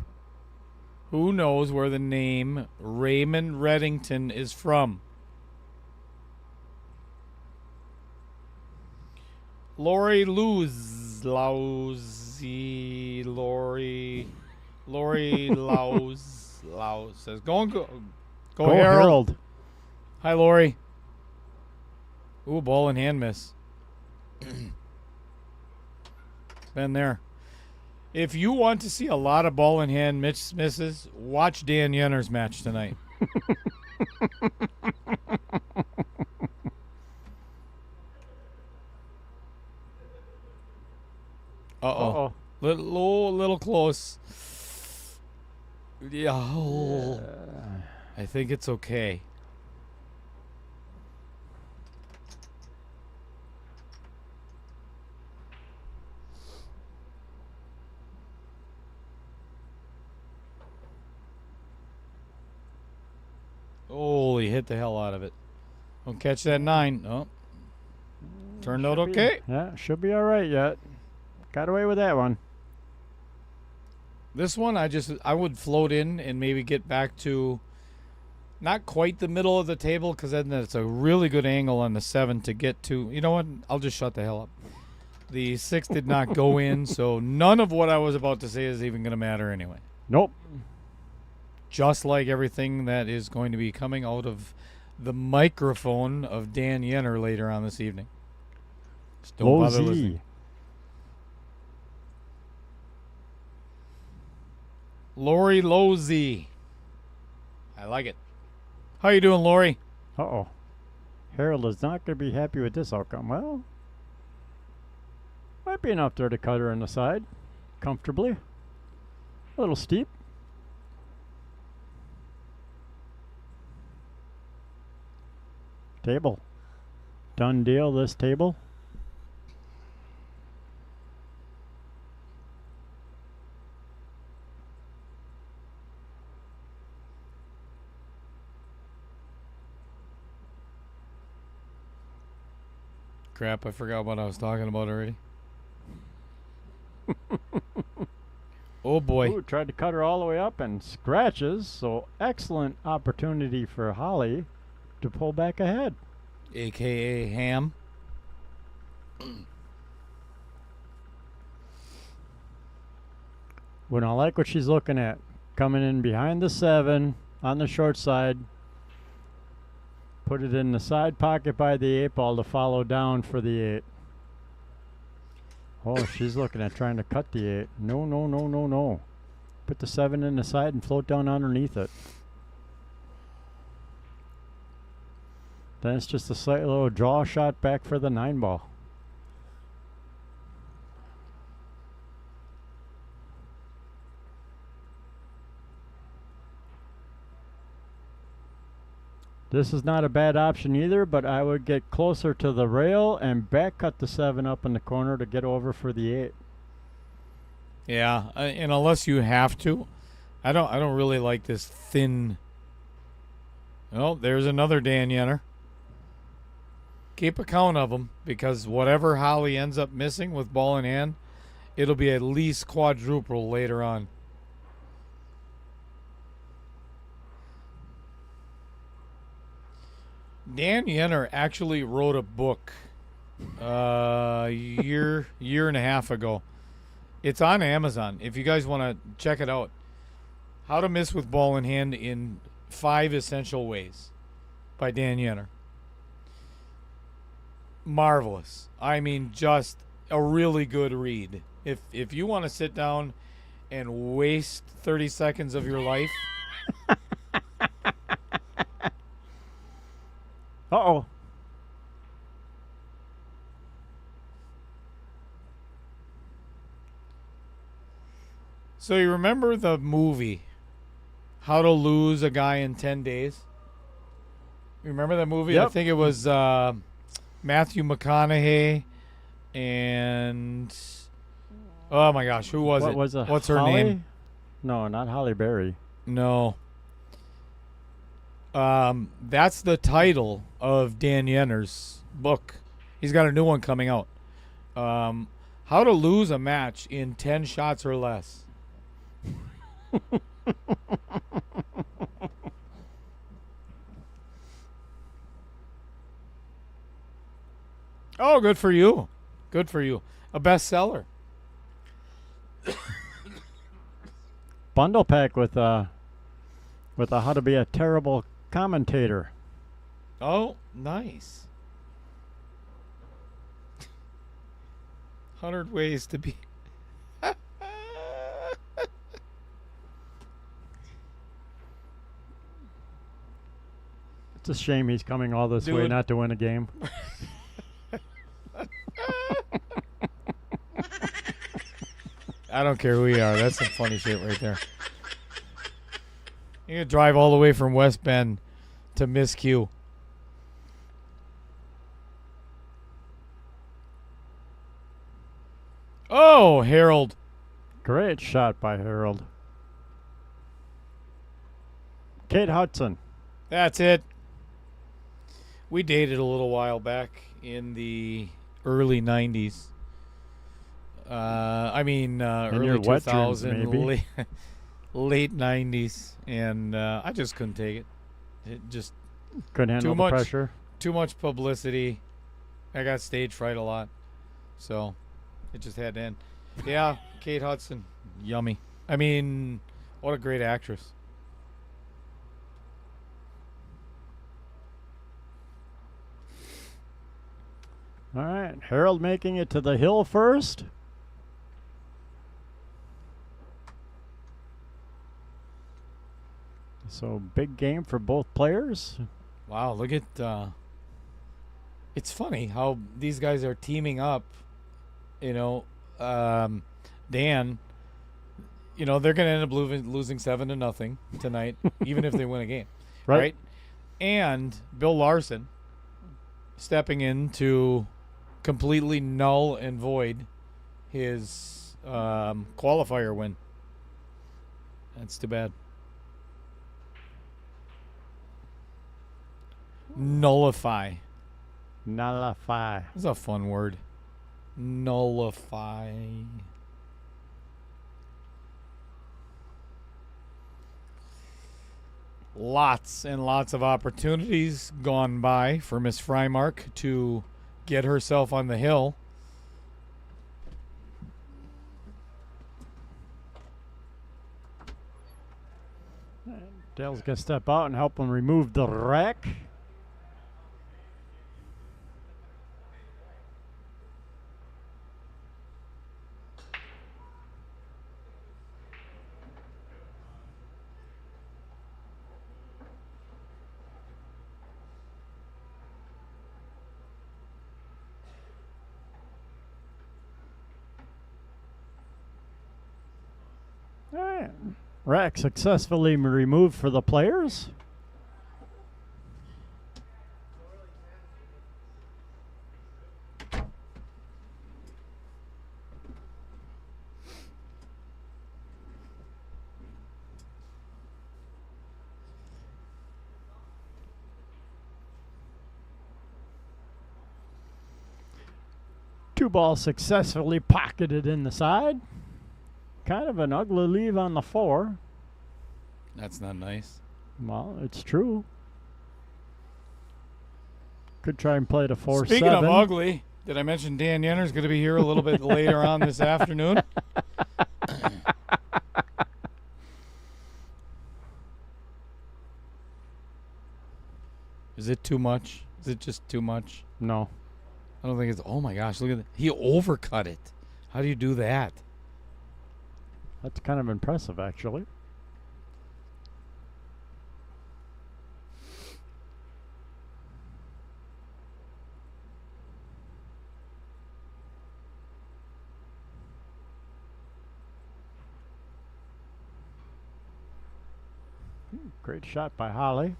who knows where the name Raymond Reddington is from? Lori Lousy, Lori Louse says, go Harold. Hi, Lori. Ooh, ball in hand miss. Been there. If you want to see a lot of ball in hand misses, watch Dan Yenner's match tonight. Uh-oh. Little close. Yeah. I think it's okay. Holy, hit the hell out of it. Don't catch that 9. Oh. Turned out okay. Yeah, should be all right yet. Got away with that one. This one, I would float in and maybe get back to not quite the middle of the table, because then it's a really good angle on the 7 to get to. You know what? I'll just shut the hell up. The 6 did not go in, so none of what I was about to say is even going to matter anyway. Nope. Just like everything that is going to be coming out of the microphone of Dan Yenner later on this evening. Just don't bother listening. Lori Losey. I like it. How you doing, Lori? Uh-oh. Harold is not going to be happy with this outcome. Well, might be enough there to cut her in the side comfortably. A little steep. Table. Done deal, this table. Crap, I forgot what I was talking about already. Oh boy. Ooh, tried to cut her all the way up and scratches, so excellent opportunity for Holly to pull back ahead. AKA Ham. Well, I like what she's looking at. Coming in behind the 7 on the short side. Put it in the side pocket by the 8 ball to follow down for the 8. Oh, she's looking at trying to cut the 8. No, no, no, no, no. Put the 7 in the side and float down underneath it. Then it's just a slight little draw shot back for the 9 ball. This is not a bad option either, but I would get closer to the rail and back cut the 7 up in the corner to get over for the 8. Yeah, and unless you have to, I don't really like this thin. Oh, there's another Dan Yenner. Keep a count of them, because whatever Holly ends up missing with ball in hand, it'll be at least quadruple later on. Dan Yenner actually wrote a book year and a half ago. It's on Amazon if you guys want to check it out. How to Miss with Ball in Hand in 5 Essential Ways by Dan Yenner. Marvelous. I mean, just a really good read. If you want to sit down and waste 30 seconds of your life. Uh-oh. So you remember the movie How to Lose a Guy in 10 Days. You remember that movie? Yep. I think it was Matthew McConaughey and oh my gosh, who was What it? was it? What's her Holly? name? No, not Holly Berry. No. That's the title of Dan Yenner's book. He's got a new one coming out. How to Lose a Match in 10 Shots or Less. Oh, good for you. Good for you. A bestseller. Bundle pack with a How to Be a Terrible Commentator. Oh, nice. 100 Ways to Be. It's a shame he's coming all this way Dude. not to win a game. I don't care who you are. That's some funny shit right there. You're going to drive all the way from West Bend to Miss Q. Oh, Harold. Great shot by Harold. Kate Hudson. That's it. We dated a little while back in the early 90s. Early your wet dreams, 2000, maybe. late 90s, and I just couldn't take it. It just Couldn't handle Too the much. pressure. too much publicity. I got stage fright a lot, so it just had to end. Yeah, Kate Hudson, yummy. I mean, what a great actress. All right. Harold making it to the hill first. So big game for both players. Wow, look at it's funny how these guys are teaming up. You know, Dan, you know, they're going to end up losing 7-0 tonight, even if they win a game. Right. And Bill Larson stepping in to completely null and void his qualifier win. That's too bad. Nullify. Nullify. That's a fun word. Nullify. Lots and lots of opportunities gone by for Miss Frymark to get herself on the hill. Dale's going to step out and help him remove the rack. All right. Rack successfully removed for the players. Two balls successfully pocketed in the side. Kind of an ugly leave on the 4. That's not nice. Well, it's true. Could try and play to 4-7. Speaking of ugly, did I mention Dan Yenner's going to be here a little bit later on this afternoon? Is it too much? Is it just too much? No. I don't think it's. Oh my gosh! Look at that. He overcut it. How do you do that? That's kind of impressive, actually. Great shot by Holly.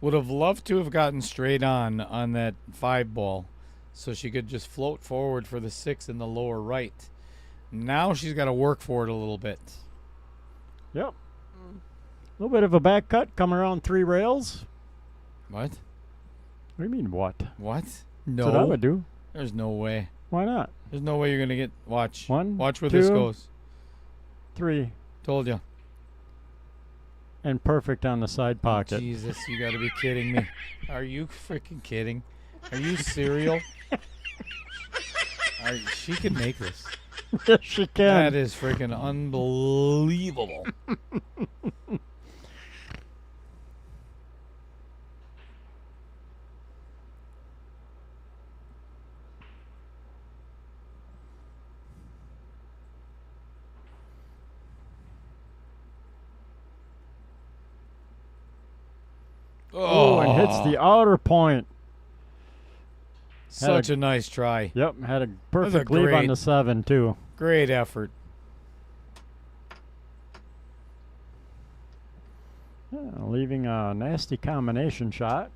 Would have loved to have gotten straight on that 5 ball so she could just float forward for the 6 in the lower right. Now she's got to work for it a little bit. Yep. A little bit of a back cut, come around 3 rails. What? What do you mean, what? What? That's what I would do. There's no way. Why not? There's no way you're going to get... Watch. 1, Watch where 2, this goes. 3. Told you. And perfect on the side pocket. Jesus, you got to be kidding me. Are you freaking kidding? Are you serial? She can make this. Yes, she can. That is freaking unbelievable. Oh, and hits the outer point. Such a nice try. Yep, had a perfect leave on great- the 7, too. Great effort. Yeah, leaving a nasty combination shot.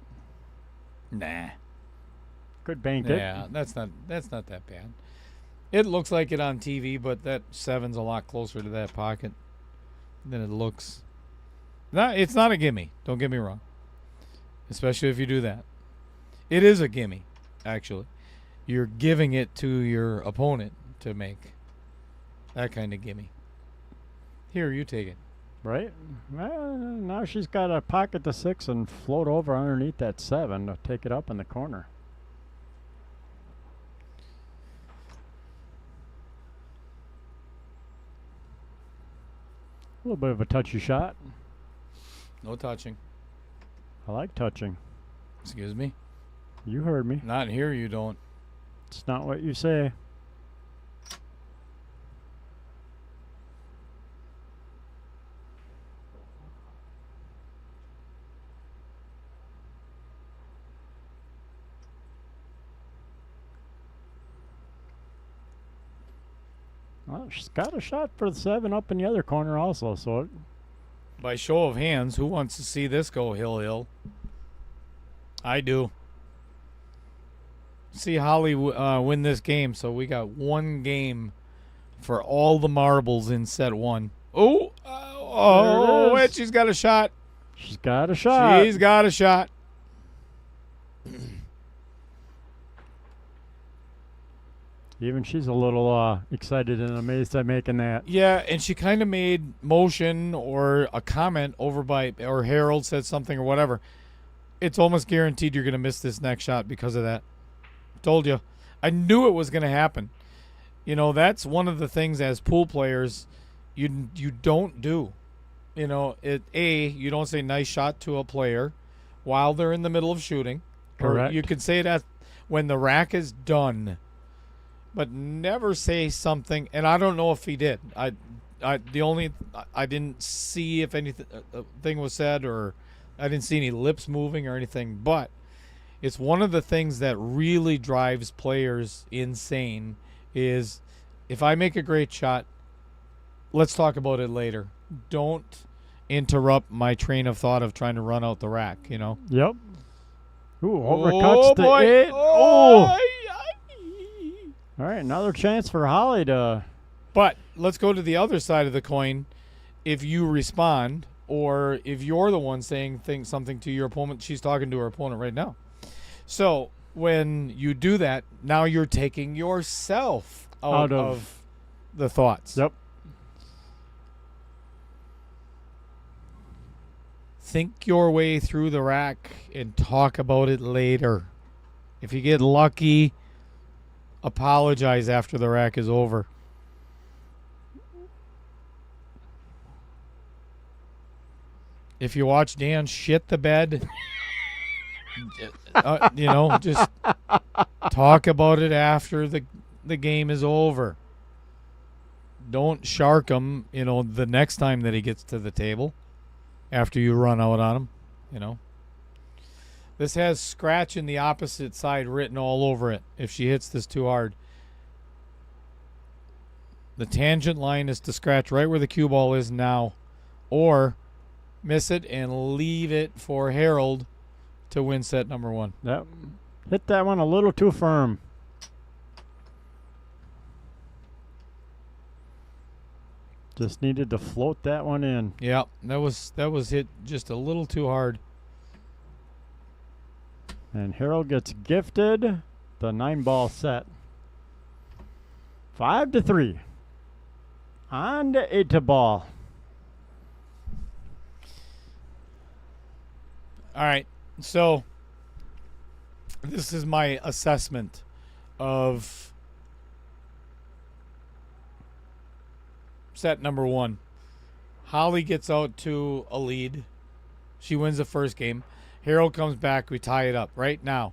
Nah. Could bank it. Yeah, that's not that bad. It looks like it on TV, but that 7's a lot closer to that pocket than it looks. It's not a gimme. Don't get me wrong. Especially if you do that. It is a gimme, actually. You're giving it to your opponent to make that kind of gimme. Here, you take it. Right? Well, now she's got to pocket the 6 and float over underneath that 7 to take it up in the corner. A little bit of a touchy shot. No touching. I like touching. Excuse me? You heard me. Not here, you don't. It's not what you say. Well, she's got a shot for the 7 up in the other corner also, so it, By show of hands, who wants to see this go hill? I do. See Holly win this game, so we got 1 game for all the marbles in set 1. Oh, There it is. and she's got a shot. she's got a shot. She's got a shot. Even she's a little excited and amazed at making that. Yeah, and she kind of made motion or a comment over by, or Harold said something or whatever. It's almost guaranteed you're going to miss this next shot because of that. Told you. I knew it was going to happen. You know, that's one of the things as pool players you don't do. You know, you don't say nice shot to a player while they're in the middle of shooting. Correct. Or you could say that when the rack is done. But never say something, and I don't know if he did. I didn't see if anything thing was said, or I didn't see any lips moving or anything. But it's one of the things that really drives players insane. Is if I make a great shot, let's talk about it later. Don't interrupt my train of thought of trying to run out the rack. You know. Yep. Ooh, overcuts the boy. 8. Oh. All right, another chance for Holly to... But let's go to the other side of the coin. If you respond, or if you're the one saying something to your opponent, she's talking to her opponent right now. So when you do that, now you're taking yourself out of the thoughts. Yep. Think your way through the rack and talk about it later. If you get lucky, apologize after the rack is over. If you watch Dan shit the bed, just talk about it after the game is over. Don't shark him, the next time that he gets to the table after you run out on him, This has scratch in the opposite side written all over it if she hits this too hard. The tangent line is to scratch right where the cue ball is now, or miss it and leave it for Harold to win set number 1. Yep. Hit that one a little too firm. Just needed to float that one in. Yeah, that was hit just a little too hard. And Harold gets gifted the 9-ball set. 5-3. On to 8-ball. All right, so this is my assessment of set number 1. Holly gets out to a lead. She wins the first game. Harold comes back. We tie it up right now.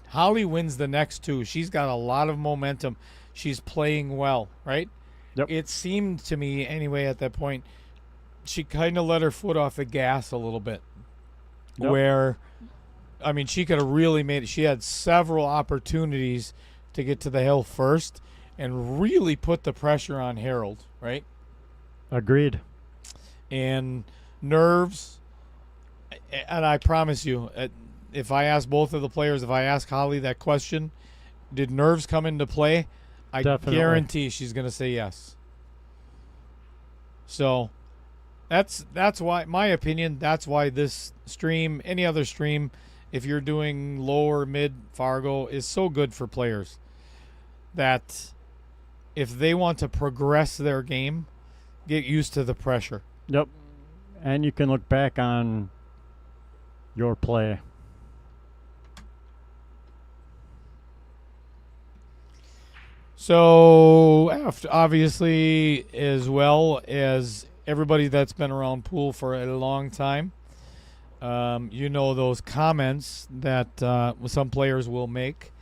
Holly wins the next 2. She's got a lot of momentum. She's playing well, right? Yep. It seemed to me, anyway, at that point, she kind of let her foot off the gas a little bit. Yep. Where, I mean, she could have really made it. She had several opportunities to get to the hill first and really put the pressure on Harold, right? Agreed. And nerves, and I promise you, if I ask both of the players, if I ask Holly that question, did nerves come into play? I Definitely. guarantee she's going to say yes. So that's why, my opinion, that's why this stream, any other stream, if you're doing lower, mid, Fargo, is so good for players. That if they want to progress their game, get used to the pressure. Yep. And you can look back on your play. So, obviously, as well as everybody that's been around pool for a long time, you know those comments that some players will make.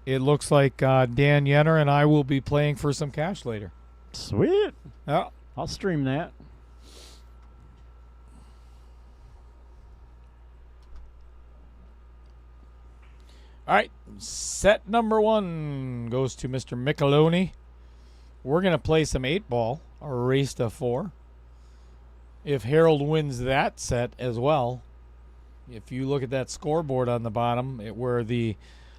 It looks like Dan Yenner and I will be playing for some cash later. Sweet. Yeah. I'll stream that. All right, set number 1 goes to Mr. Micheloni. We're going to play some 8-ball, a race to 4. If Harold wins that set as well, if you look at that scoreboard on the bottom, where the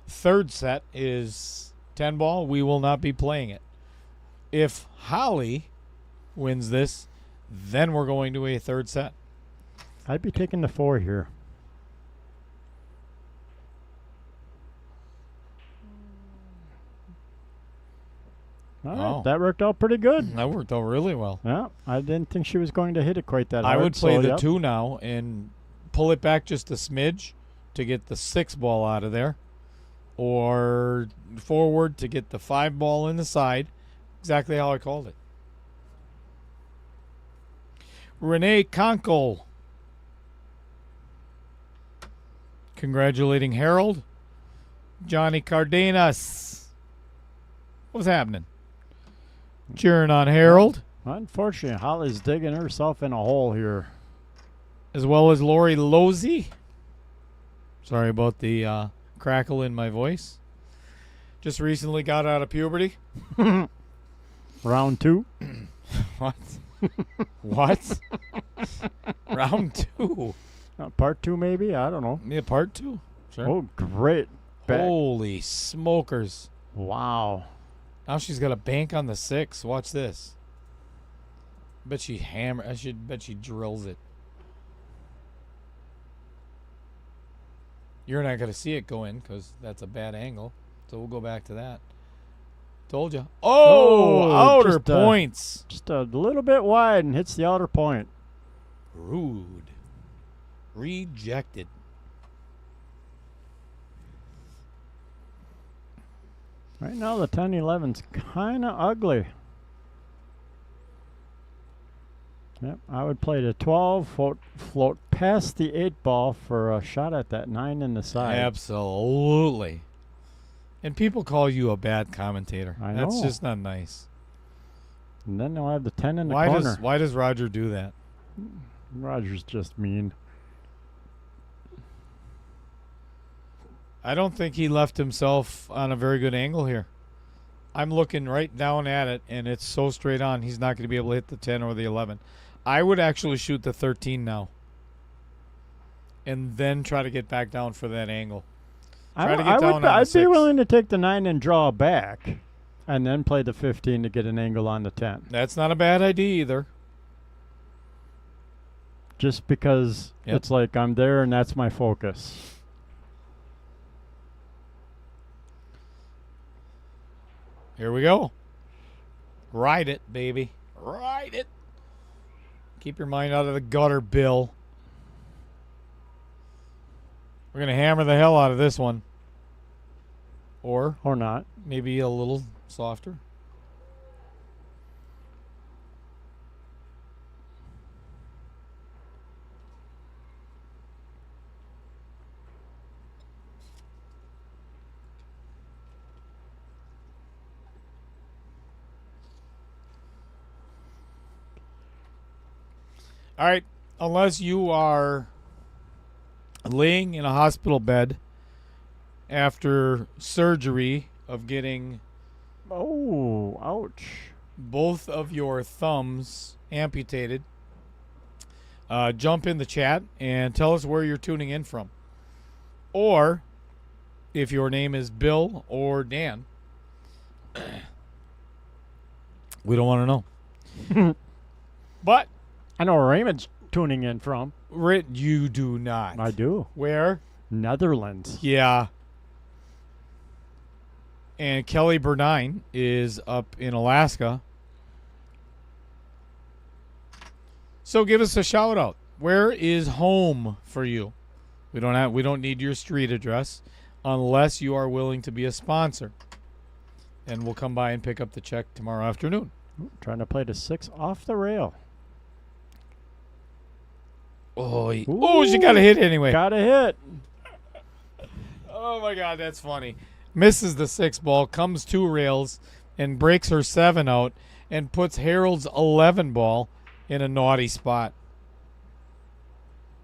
third set is 10-ball, we will not be playing it. If Holly wins this, then we're going to a third set. I'd be taking the 4 here. All right, Oh. that worked out pretty good. That worked out really well. Yeah, I didn't think she was going to hit it quite that I hard. would play so, the yep. 2 now and pull it back just a smidge to get the 6-ball out of there, or forward to get the 5-ball in the side. Exactly how I called it. Renee Conkle congratulating Harold. Johnny Cardenas. What's happening? Cheering on Harold. Unfortunately, Holly's digging herself in a hole here. As well as Lori Losey. Sorry about the crackle in my voice. Just recently got out of puberty. Round 2. What? What? Round 2. Part 2 maybe? I don't know. Yeah, part 2. Sure. Oh, great. Back. Holy smokers. Wow. Now she's got a bank on the 6. Watch this. Bet she bet she drills it. You're not going to see it go in because that's a bad angle. So we'll go back to that. Told you. Oh, outer just, points. Just a little bit wide and hits the outer point. Rude. Rejected. Right now the 10-11's kind of ugly. Yep, I would play the 12, float past the 8-ball for a shot at that 9 in the side. Absolutely. And people call you a bad commentator. I That's know. just not nice. And then they'll have the 10 in the corner. Why does Roger do that? Roger's just mean. I don't think he left himself on a very good angle here. I'm looking right down at it, and it's so straight on. He's not going to be able to hit the 10 or the 11. I would actually shoot the 13 now. and then try to get back down for that angle. I'd be willing to take the 9 and draw back, and then play the 15 to get an angle on the 10. That's not a bad idea either. Just because it's like I'm there and that's my focus. Here we go. Ride it, baby. Ride it. Keep your mind out of the gutter, Bill. We're going to hammer the hell out of this one. Or not. Maybe a little softer. All right, unless you are laying in a hospital bed after surgery of getting ouch, both of your thumbs amputated, jump in the chat and tell us where you're tuning in from. Or if your name is Bill or Dan, we don't want to know. But I know where Raymond's tuning in from. You do not. I do. Where? Netherlands. Yeah. And Kelly Bernine is up in Alaska. So give us a shout out. Where is home for you? We don't need your street address unless you are willing to be a sponsor. And we'll come by and pick up the check tomorrow afternoon. Trying to play the 6 off the rail. Oh, she got a hit anyway. Got a hit. Oh, my God, that's funny. Misses the 6 ball, comes 2 rails, and breaks her 7 out, and puts Harold's 11 ball in a naughty spot.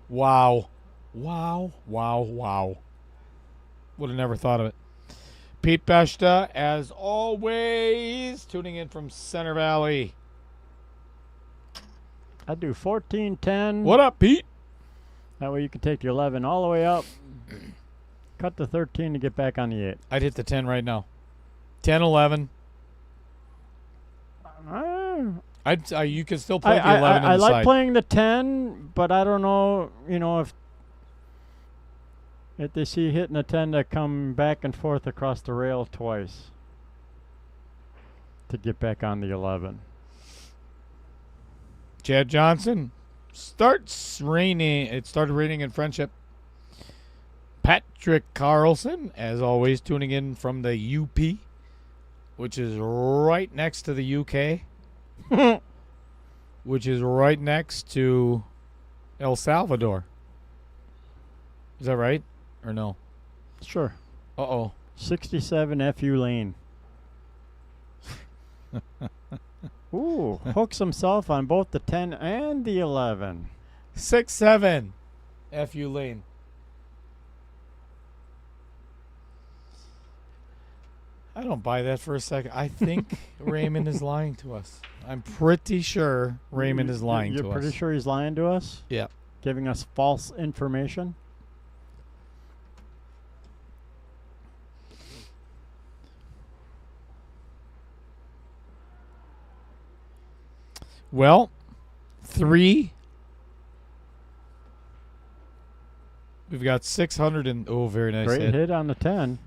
Wow. Wow, wow, wow. Would have never thought of it. Pete Beshta, as always, tuning in from Center Valley. I'd do 14-10. What up, Pete? That way you can take the 11 all the way up. Cut the 13 to get back on the 8. I'd hit the 10 right now. 10, 11. You can still play the 11 I inside. I like playing the 10, but I don't know, if they see hitting a 10 to come back and forth across the rail twice to get back on the 11. Chad Johnson starts raining. It started raining in Friendship. Patrick Carlson, as always, tuning in from the UP, which is right next to the UK, which is right next to El Salvador. Is that right? Or no? Sure. Uh-oh. 67 FU lane. Ooh, hooks himself on both the 10 and the 11. 6-7 FU lane. I don't buy that for a second. I think Raymond is lying to us. I'm pretty sure Raymond is lying to us. You're pretty sure he's lying to us? Yeah. Giving us false information? Well, 3. We've got 600 and very nice Great hit on the 10.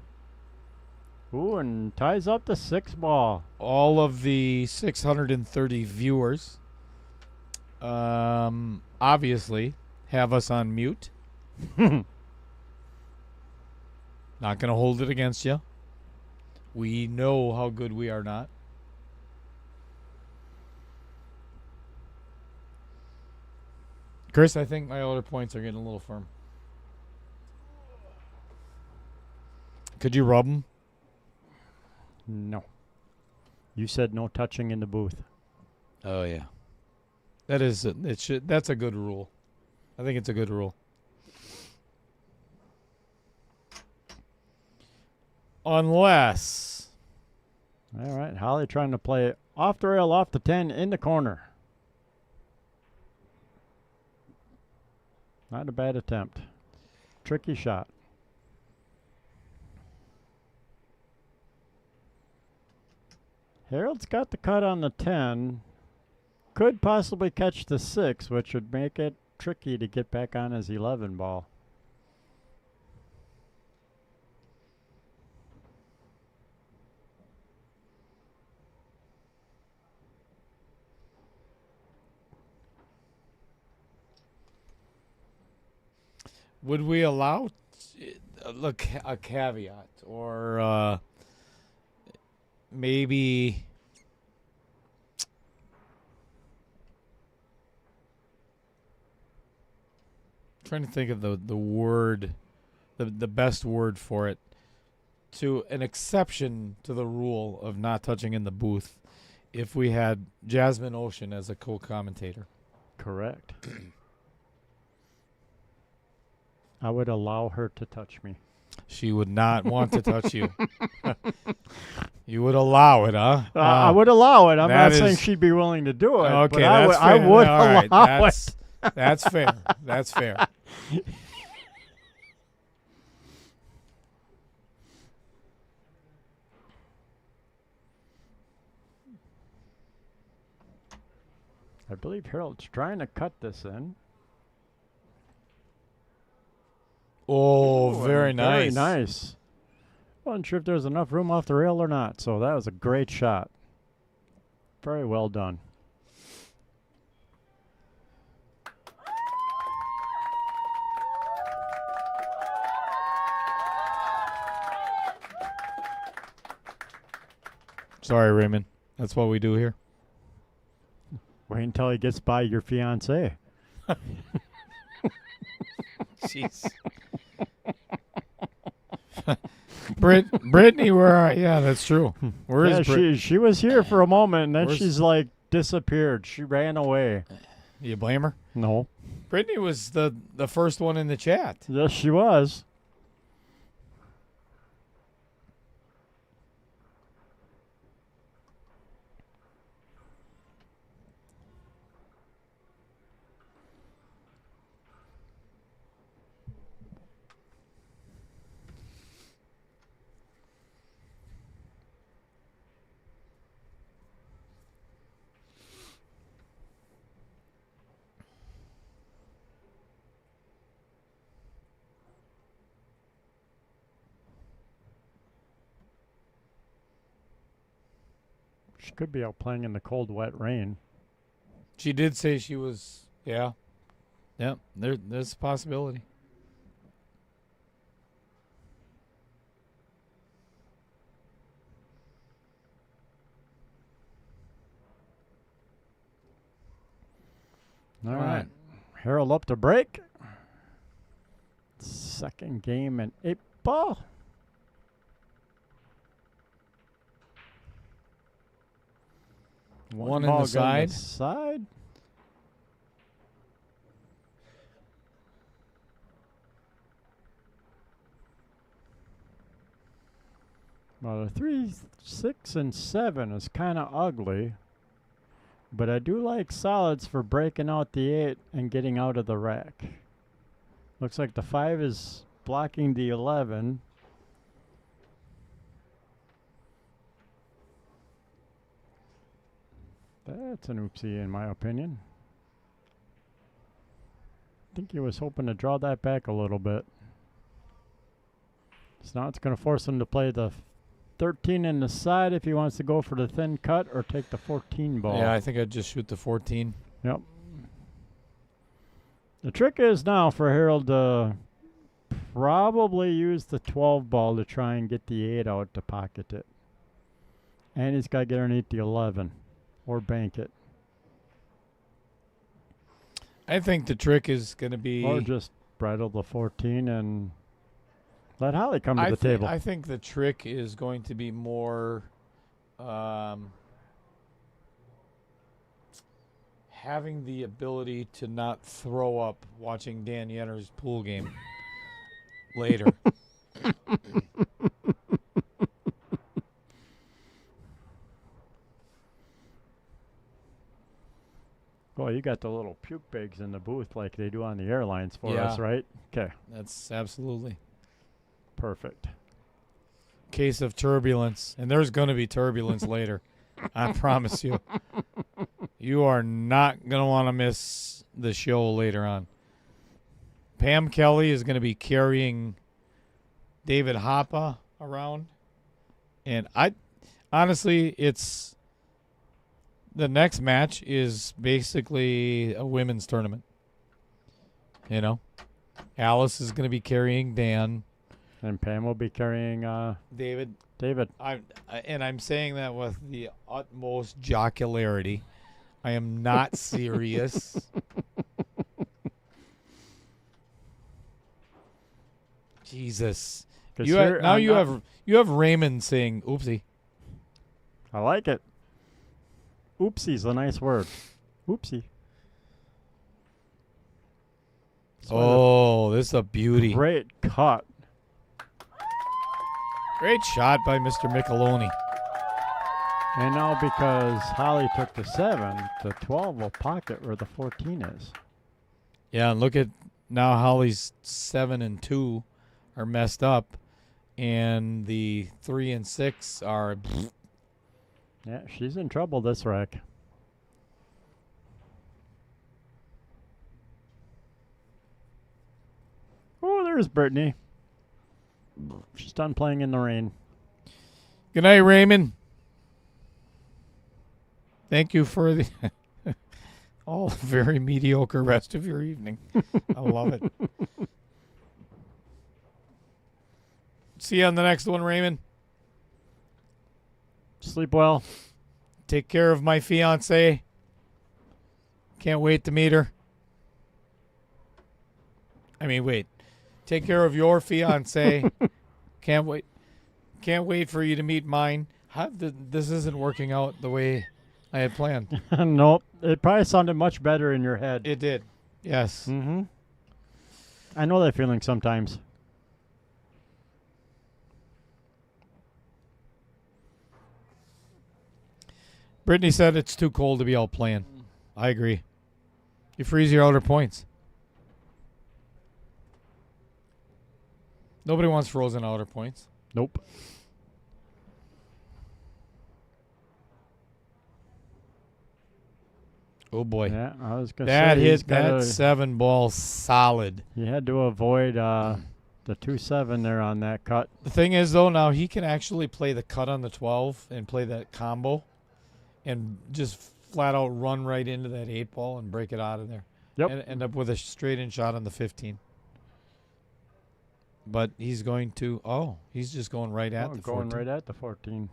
Ooh, and ties up the 6 ball. All of the 630 viewers obviously have us on mute. Not going to hold it against you. We know how good we are not. Chris, I think my other points are getting a little firm. Could you rub them? No. You said no touching in the booth. Oh yeah. That's a good rule. I think it's a good rule. Unless. All right, Holly trying to play off the rail, off the 10, in the corner. Not a bad attempt. tricky shot. Harold's got the cut on the 10. Could possibly catch the 6, which would make it tricky to get back on his 11 ball. Would we allow a caveat or maybe trying to think of the word, the best word for it, to an exception to the rule of not touching in the booth if we had Jasmine Ocean as a co-commentator? Correct. I would allow her to touch me. She would not want to touch you. You would allow it, huh? I would allow it. I'm that not saying is- she'd be willing to do it. Okay, but that's I fair. would All right, allow that's, it. That's fair. That's fair. I believe Harold's trying to cut this in. Oh, Ooh, very and nice. Very nice. Wasn't sure if there was enough room off the rail or not, so that was a great shot. Very well done. Sorry, Raymond. That's what we do here. Wait until he gets by your fiance. Jeez. Brittany, where are you? Yeah, that's true. Where is Brittany? she was here for a moment, and then Where's- she's like disappeared. She ran away. You blame her? No. Brittany was the first one in the chat. Yes, she was. She could be out playing in the cold, wet rain. She did say she was, yeah. Yep, there's a possibility. All right. Harold up to break. Second game and 8 ball. One in ball the going side. to side. Well, the 3, 6, and 7 is kind of ugly. But I do like solids for breaking out the 8 and getting out of the rack. Looks like the 5 is blocking the 11. That's an oopsie in my opinion. I think he was hoping to draw that back a little bit. So now it's going to force him to play the 13 in the side if he wants to go for the thin cut or take the 14 ball. Yeah, I think I'd just shoot the 14. Yep. The trick is now for Harold to probably use the 12 ball to try and get the 8 out to pocket it. And he's got to get underneath the 11 or bank it. I think the trick is going to be... Or just bridle the 14 and let Holly come to the table. I think the trick is going to be more having the ability to not throw up watching Dan Yenner's pool game later. Boy, you got the little puke bags in the booth like they do on the airlines for Yeah. us, right? Okay, That's absolutely. perfect. Case of turbulence. And there's going to be turbulence later. I promise you. You are not going to want to miss the show later on. Pam Kelly is going to be carrying David Hoppe around. And honestly, it's the next match is basically a women's tournament. You know, Alice is going to be carrying Dan. And Pam will be carrying David. David. I'm saying that with the utmost jocularity. I am not serious. Jesus. 'Cause You here now I'm you not- have Raymond saying oopsie. I like it. Oopsie's a nice word. Oopsie. That's why Oh, this is a beauty. great cut. Great shot by Mr. Micheloni. And now because Holly took the 7, the 12 will pocket where the 14 is. Yeah, and look at now Holly's 7 and 2 are messed up, and the 3 and 6 are. Yeah, she's in trouble this wreck. Oh, there's Brittany. She's done playing in the rain. Good night, Raymond. Thank you for the all very mediocre rest of your evening. I love it. See you on the next one, Raymond. Sleep well. Take care of my fiance. Can't wait to meet her. I mean, wait. Take care of your fiance. Can't wait for you to meet mine. This isn't working out the way I had planned. Nope. It probably sounded much better in your head. It did. Yes. Mm-hmm. I know that feeling sometimes. Brittany said it's too cold to be out playing. I agree. You freeze your outer points. Nobody wants frozen outer points. Nope. Oh boy. Yeah, I was gonna That say he's hit that gotta- 7 ball solid. You had to avoid the 2-7 there on that cut. The thing is, though, now he can actually play the cut on the 12 and play that combo and just flat out run right into that 8 ball and break it out of there. Yep. And end up with a straight in shot on the 15. But he's going to, he's just going right at the 14. Going right at the 14.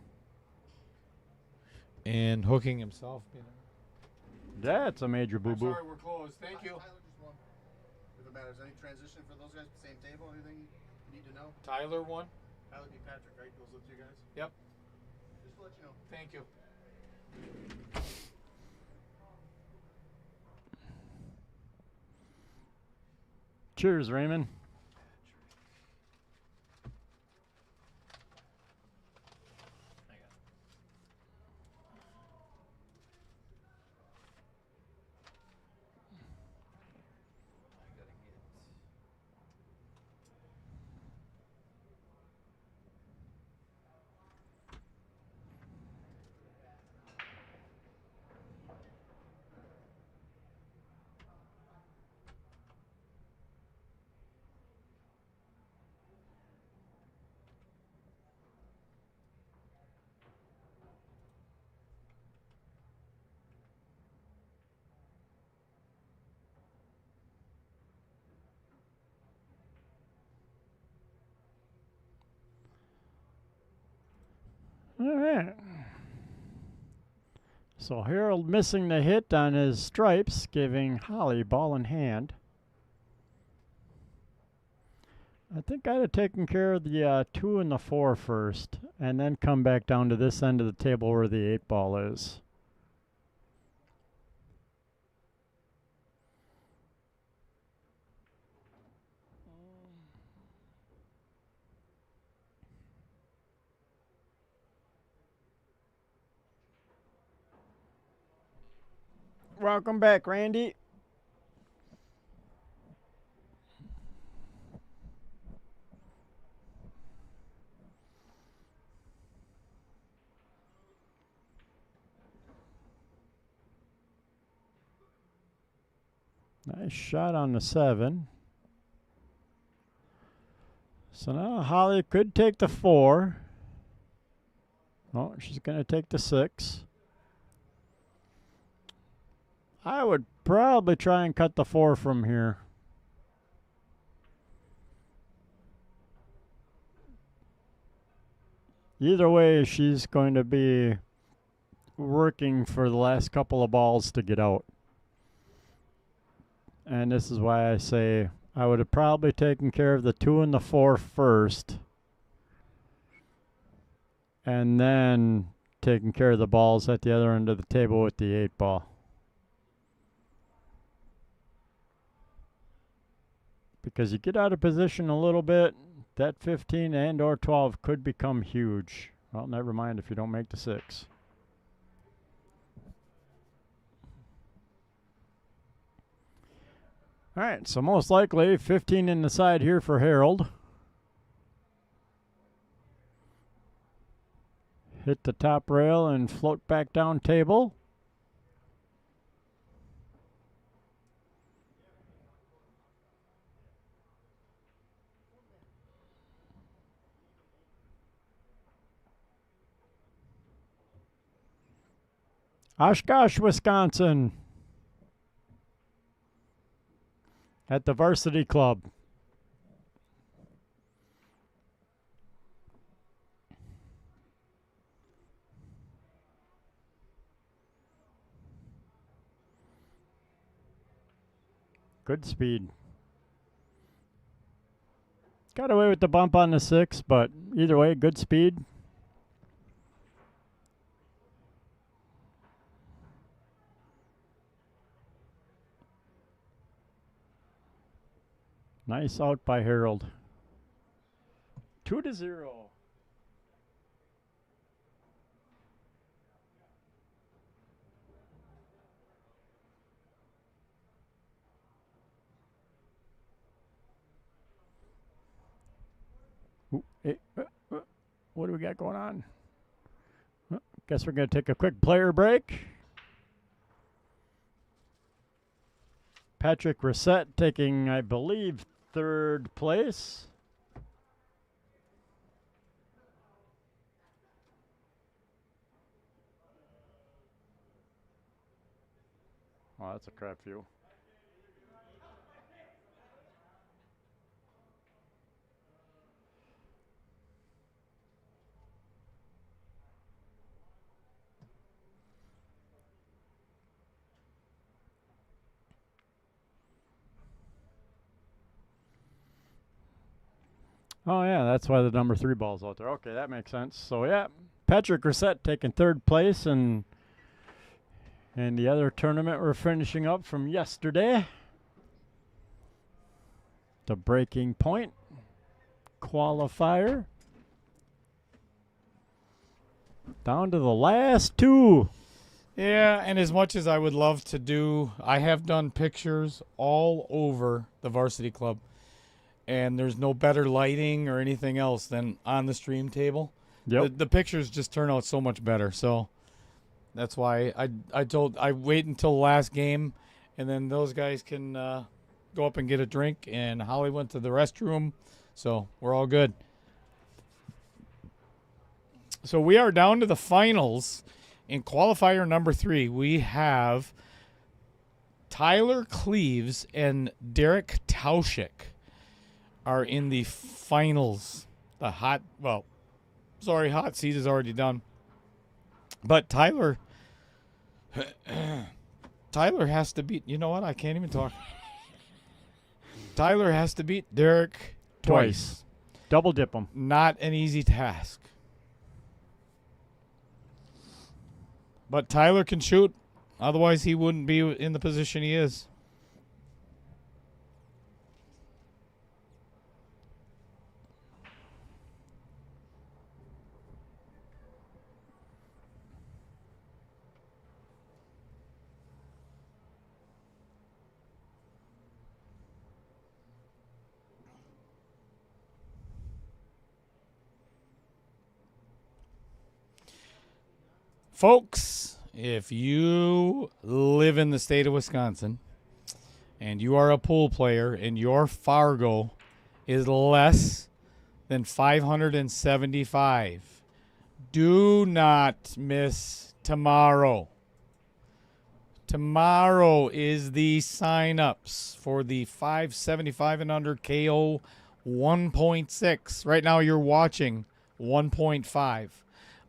And hooking himself. That's a major boo-boo. Sorry, we're closed. Thank you. Tyler just won. If it matters, any transition for those guys, same table, anything you need to know? Tyler won. Tyler B. Patrick, right? Those are the two guys? Yep. Just to let you know. Thank you. Cheers, Raymond. All right. So Harold missing the hit on his stripes, giving Holly ball in hand. I think I'd have taken care of the 2 and the 4 first, and then come back down to this end of the table where the 8 ball is. Welcome back, Randy. Nice shot on the 7. So now Holly could take the 4. Oh, she's going to take the 6. I would probably try and cut the 4 from here. Either way, she's going to be working for the last couple of balls to get out. And this is why I say I would have probably taken care of the 2 and the 4 first. And then taken care of the balls at the other end of the table with the 8 ball. Because you get out of position a little bit, that 15 and or 12 could become huge. Well, never mind if you don't make the 6. All right, so most likely 15 in the side here for Harold. Hit the top rail and float back down table. Oshkosh, Wisconsin. At the Varsity Club. Good speed. Got away with the bump on the 6, but either way, good speed. Nice out by Harold. 2-0. What do we got going on? Guess we're going to take a quick player break. Patrick Reset taking, I believe, 3rd place. Oh, that's a crap view. Oh, yeah, that's why the number 3 ball's out there. Okay, that makes sense. So, yeah, Patrick Reset taking 3rd place, and the other tournament we're finishing up from yesterday. The Breaking Point qualifier. Down to the last 2. Yeah, and as much as I would love to do, I have done pictures all over the Varsity Club. And there's no better lighting or anything else than on the stream table. Yep. The pictures just turn out so much better. So that's why I wait until the last game, and then those guys can go up and get a drink. And Holly went to the restroom, so we're all good. So we are down to the finals. In qualifier number 3, we have Tyler Cleaves and Derek Tauschik are in the finals. The hot seat is already done. But Tyler has to beat, you know what? I can't even talk. Tyler has to beat Derek twice. Double dip him. Not an easy task. But Tyler can shoot. Otherwise, he wouldn't be in the position he is. Folks, if you live in the state of Wisconsin and you are a pool player and your Fargo is less than 575, do not miss tomorrow. Tomorrow is the sign-ups for the 575 and under KO 1.6. Right now you're watching 1.5.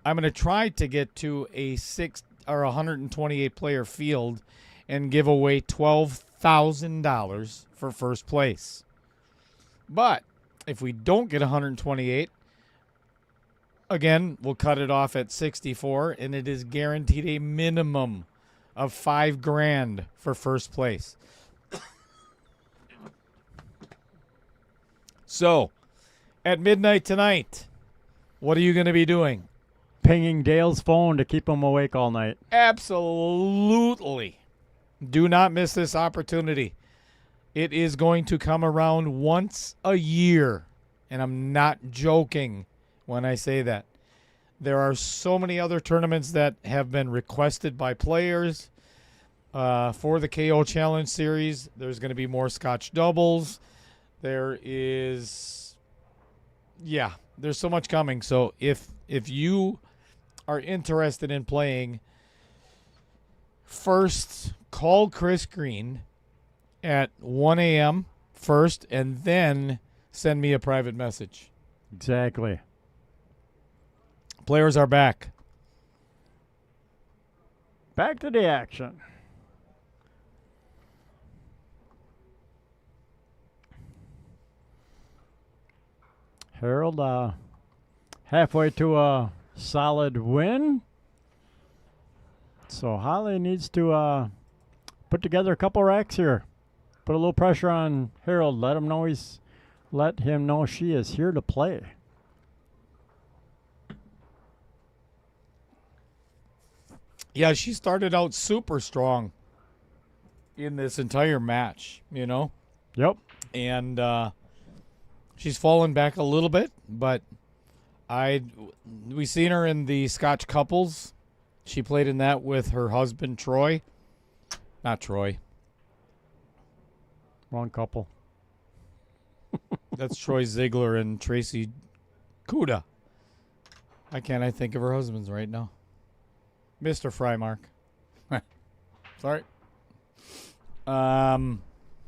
I'm going to try to get to a 128 player field and give away $12,000 for first place. But if we don't get 128, again, we'll cut it off at 64, and it is guaranteed a minimum of $5,000 for first place. So, at midnight tonight, what are you going to be doing? Pinging Dale's phone to keep him awake all night. Absolutely. Do not miss this opportunity. It is going to come around once a year, and I'm not joking when I say that. There are so many other tournaments that have been requested by players for the KO Challenge Series. There's going to be more Scotch doubles. There's so much coming. So if you are interested in playing, first call Chris Green at 1 a.m. first, and then send me a private message. Exactly. Players are back. Back to the action. Harold, halfway to a solid win. So Holly needs to put together a couple racks here. Put a little pressure on Harold. Let him know she is here to play. Yeah, she started out super strong in this entire match, you know? Yep. And she's fallen back a little bit, but we seen her in the Scotch couples. She played in that with her husband, Troy. Not Troy. Wrong couple. That's Troy Ziegler and Tracy Kuda. Why can't I think of her husbands right now? Mr. Frymark. Sorry.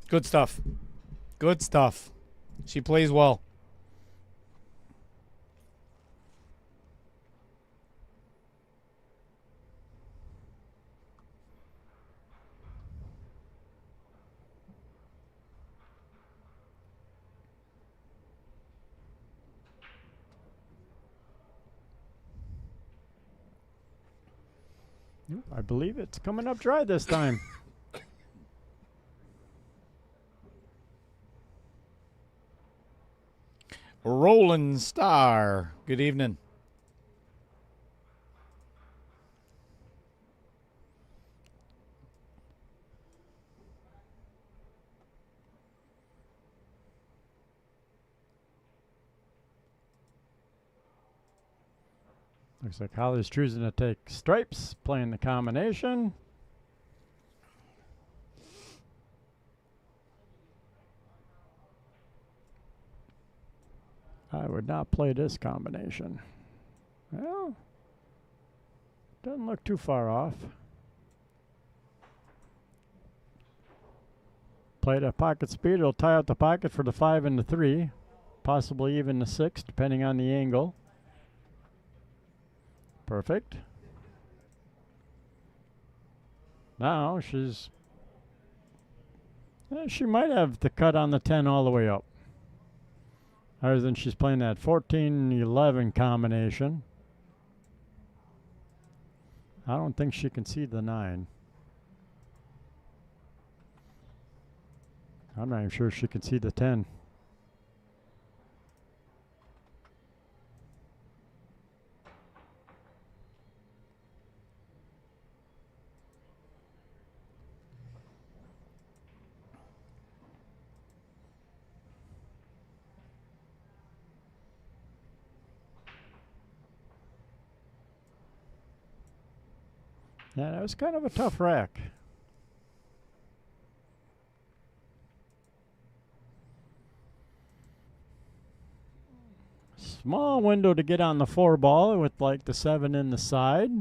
Good stuff. Good stuff. She plays well. I believe it's coming up dry this time. Roland Star. Good evening. Looks like Holly's choosing to take stripes, playing the combination. I would not play this combination. Well, doesn't look too far off. Play it at pocket speed. It'll tie out the pocket for the 5 and the 3, possibly even the 6, depending on the angle. Perfect. Now she might have the cut on the 10 all the way up. Other than she's playing that 14-11 combination. I don't think she can see the 9. I'm not even sure she can see the 10. Yeah, that was kind of a tough rack. Small window to get on the 4 ball with like the 7 in the side.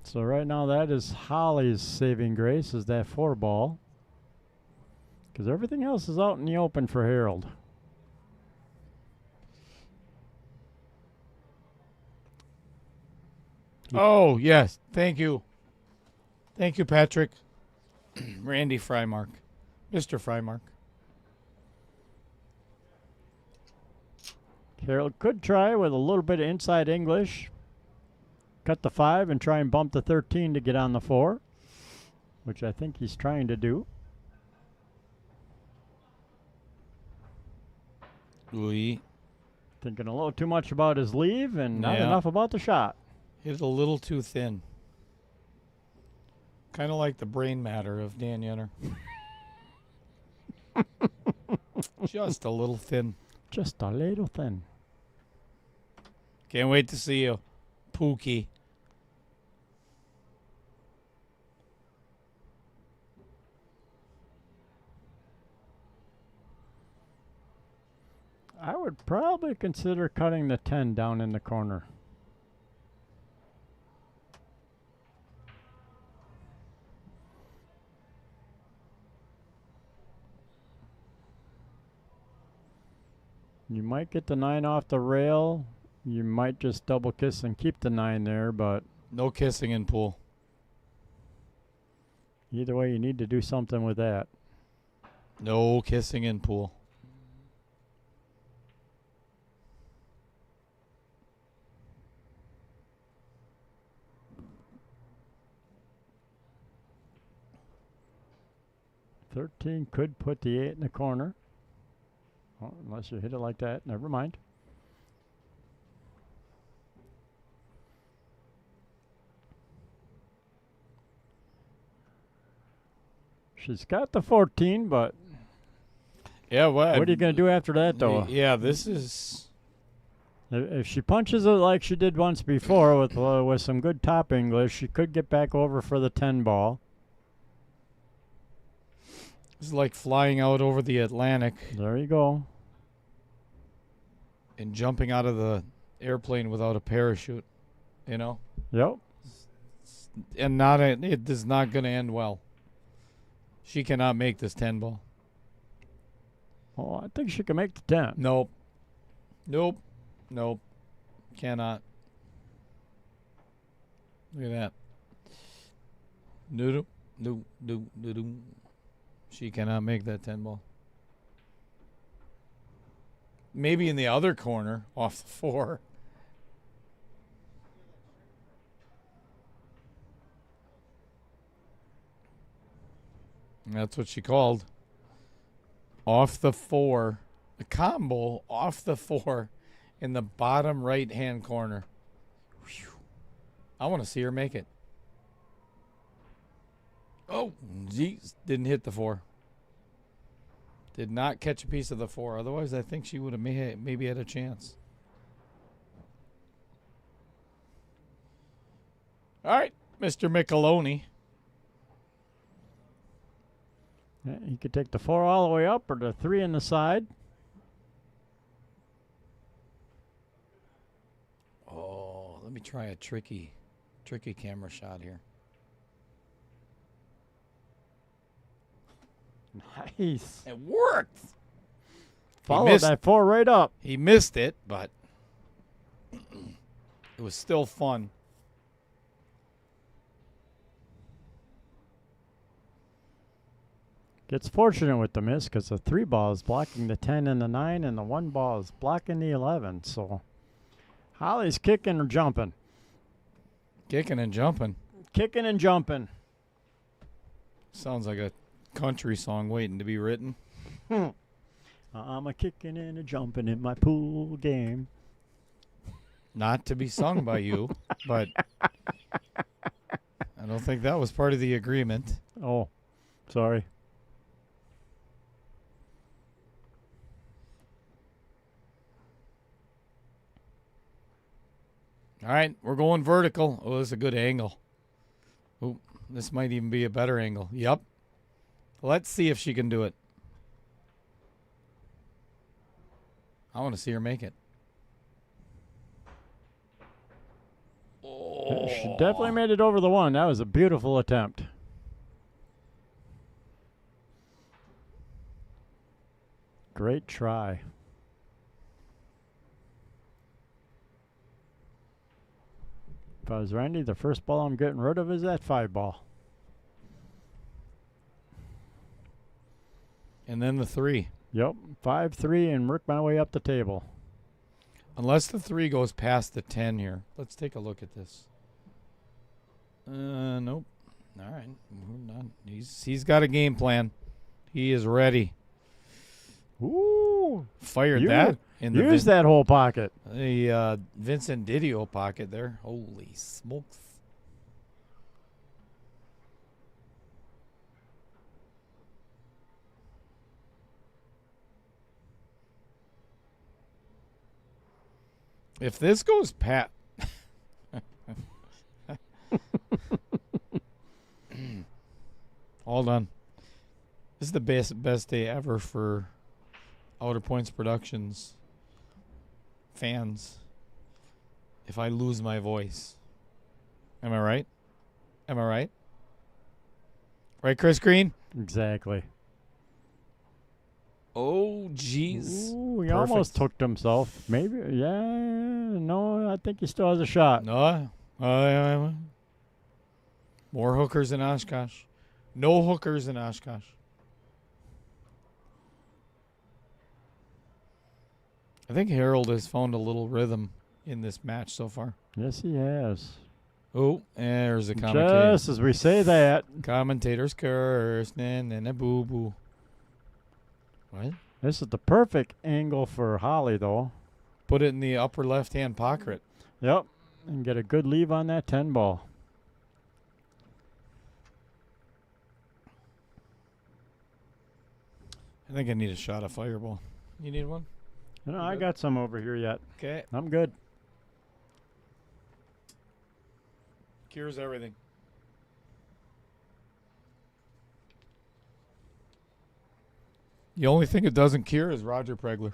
So right now that is Holly's saving grace, is that 4 ball. Because everything else is out in the open for Harold. Oh, yes. Thank you. Thank you, Patrick. Randy Frymark. Mr. Frymark. Harold could try with a little bit of inside English. Cut the 5 and try and bump the 13 to get on the 4, which I think he's trying to do. We Thinking a little too much about his leave and not Yeah. enough about the shot. hit it a little too thin. Kind of like the brain matter of Dan Yenner. Just a little thin. Just a little thin. Can't wait to see you, Pookie. I would probably consider cutting the 10 down in the corner. You might get the 9 off the rail. You might just double kiss and keep the 9 there, but No kissing in pool. either way, you need to do something with that. No kissing in pool. $13 could put the 8 in the corner. Oh, unless you hit it like that. Never mind. She's got the 14, but Yeah, what are you going to do after that, though? Yeah, this is... If she punches it like she did once before with some good top English, she could get back over for the 10 ball. This is like flying out over the Atlantic There you go. and jumping out of the airplane without a parachute, you know? Yep. And it is not going to end well. She cannot make this 10 ball. Well, I think she can make the 10. Nope. Nope. Nope. Cannot. Look at that. Noodle. Noodle. Noodle. Noodle. She cannot make that 10 ball. Maybe in the other corner off the 4. That's what she called. Off the 4. A combo off the 4 in the bottom right-hand corner. Whew. I want to see her make it. Oh, geez. Didn't hit the 4. Did not catch a piece of the 4. Otherwise, I think she would have maybe had a chance. All right, Mr. Micheloni. Yeah, you could take the 4 all the way up or the 3 in the side. Oh, let me try a tricky camera shot here. Nice. It worked. Follow that 4 right up. He missed it, but it was still fun. Gets fortunate with the miss because the 3 ball is blocking the 10 and the 9, and the 1 ball is blocking the 11. So Holly's kicking or jumping. Kicking and jumping. Kicking and jumping. Sounds like a country song waiting to be written. I'm a kicking and a jumping in my pool game. Not to be sung by you, but I don't think that was part of the agreement. Oh, sorry. All right, we're going vertical. Oh, this is a good angle. Oh, this might even be a better angle. Yep. Let's see if she can do it. I want to see her make it. Oh. She definitely made it over the one. That was a beautiful attempt. Great try. If I was Randy, the first ball I'm getting rid of is that 5 ball. And then the 3. Yep, 5-3 and work my way up the table. Unless the 3 goes past the 10 here. Let's take a look at this. Nope. All right, we're not. He's got a game plan. He is ready. Ooh, Fired that in the use that whole pocket. The Vincent Didio pocket there. Holy smokes. If this goes pat. All done. This is the best day ever for Outer Points Productions fans. If I lose my voice. Am I right? Am I right? Right, Chris Green? Exactly. Oh, jeez. Ooh, he almost hooked himself. Maybe, yeah, no, I think he still has a shot. No. More hookers in Oshkosh. No hookers in Oshkosh. I think Harold has found a little rhythm in this match so far. Yes, he has. Oh, there's a commentator. Just as we say that. Commentators curse. Boo boo. What? This is the perfect angle for Holly, though. Put it in the upper left-hand pocket. Yep, and get a good leave on that 10 ball. I think I need a shot of Fireball. You need one? No, I got some over here yet. Okay. I'm good. Cures everything. The only thing it doesn't cure is Roger Pregler.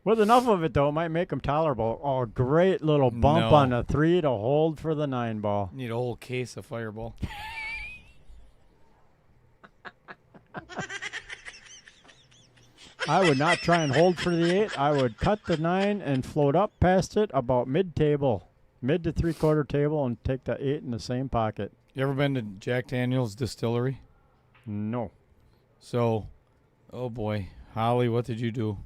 With enough of it, though, it might make him tolerable. Oh, great little bump No. on a 3 to hold for the 9 ball. Need a whole case of Fireball. I would not try and hold for the 8. I would cut the 9 and float up past it about mid-table. Mid to 3/4 table and take the 8 in the same pocket. You ever been to Jack Daniel's distillery? No. So, oh boy. Holly, what did you do?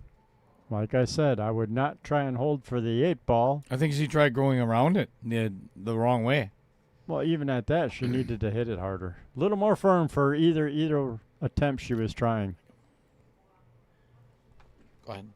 Like I said, I would not try and hold for the 8 ball. I think she tried going around it the wrong way. Well, even at that, she needed to hit it harder. A little more firm for either attempt she was trying. Go ahead.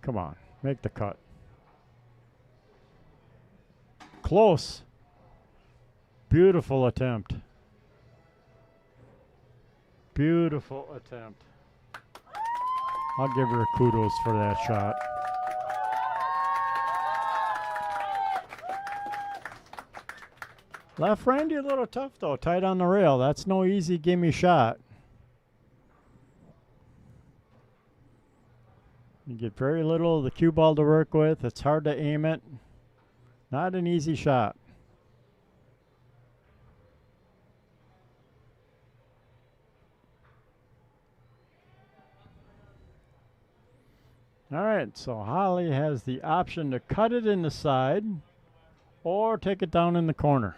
Come on, make the cut. Close. Beautiful attempt. Beautiful attempt. I'll give her kudos for that shot. Left Randy a little tough, though. Tight on the rail. That's no easy gimme shot. You get very little of the cue ball to work with. It's hard to aim it. Not an easy shot. All right, so Holly has the option to cut it in the side or take it down in the corner.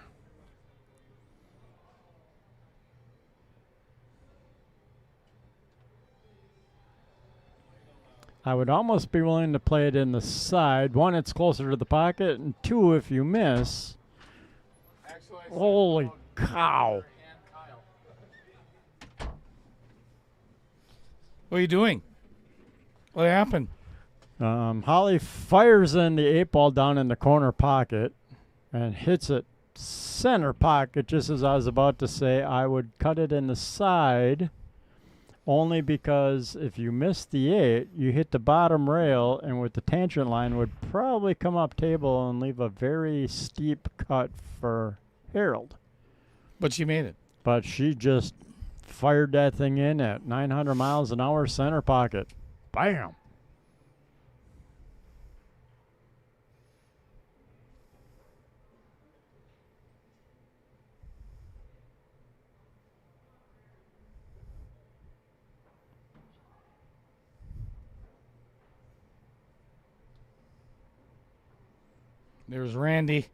I would almost be willing to play it in the side. One, it's closer to the pocket, and two, if you miss. Holy cow. What are you doing? What happened? Holly fires in the 8-ball down in the corner pocket and hits it center pocket, just as I was about to say I would cut it in the side, only because if you miss the 8, you hit the bottom rail, and with the tangent line would probably come up table and leave a very steep cut for Harold. But she made it. But she just fired that thing in at 900 miles an hour center pocket. Bam! There's Randy.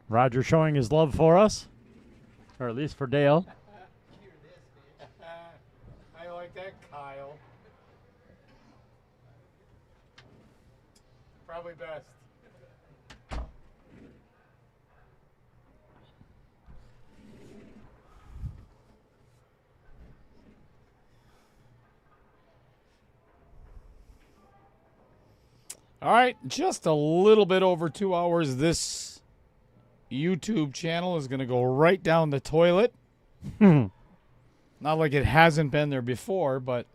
Roger showing his love for us, or at least for Dale. I like that, Kyle. Probably best. All right, just a little bit over 2 hours. This YouTube channel is going to go right down the toilet. Not like it hasn't been there before, but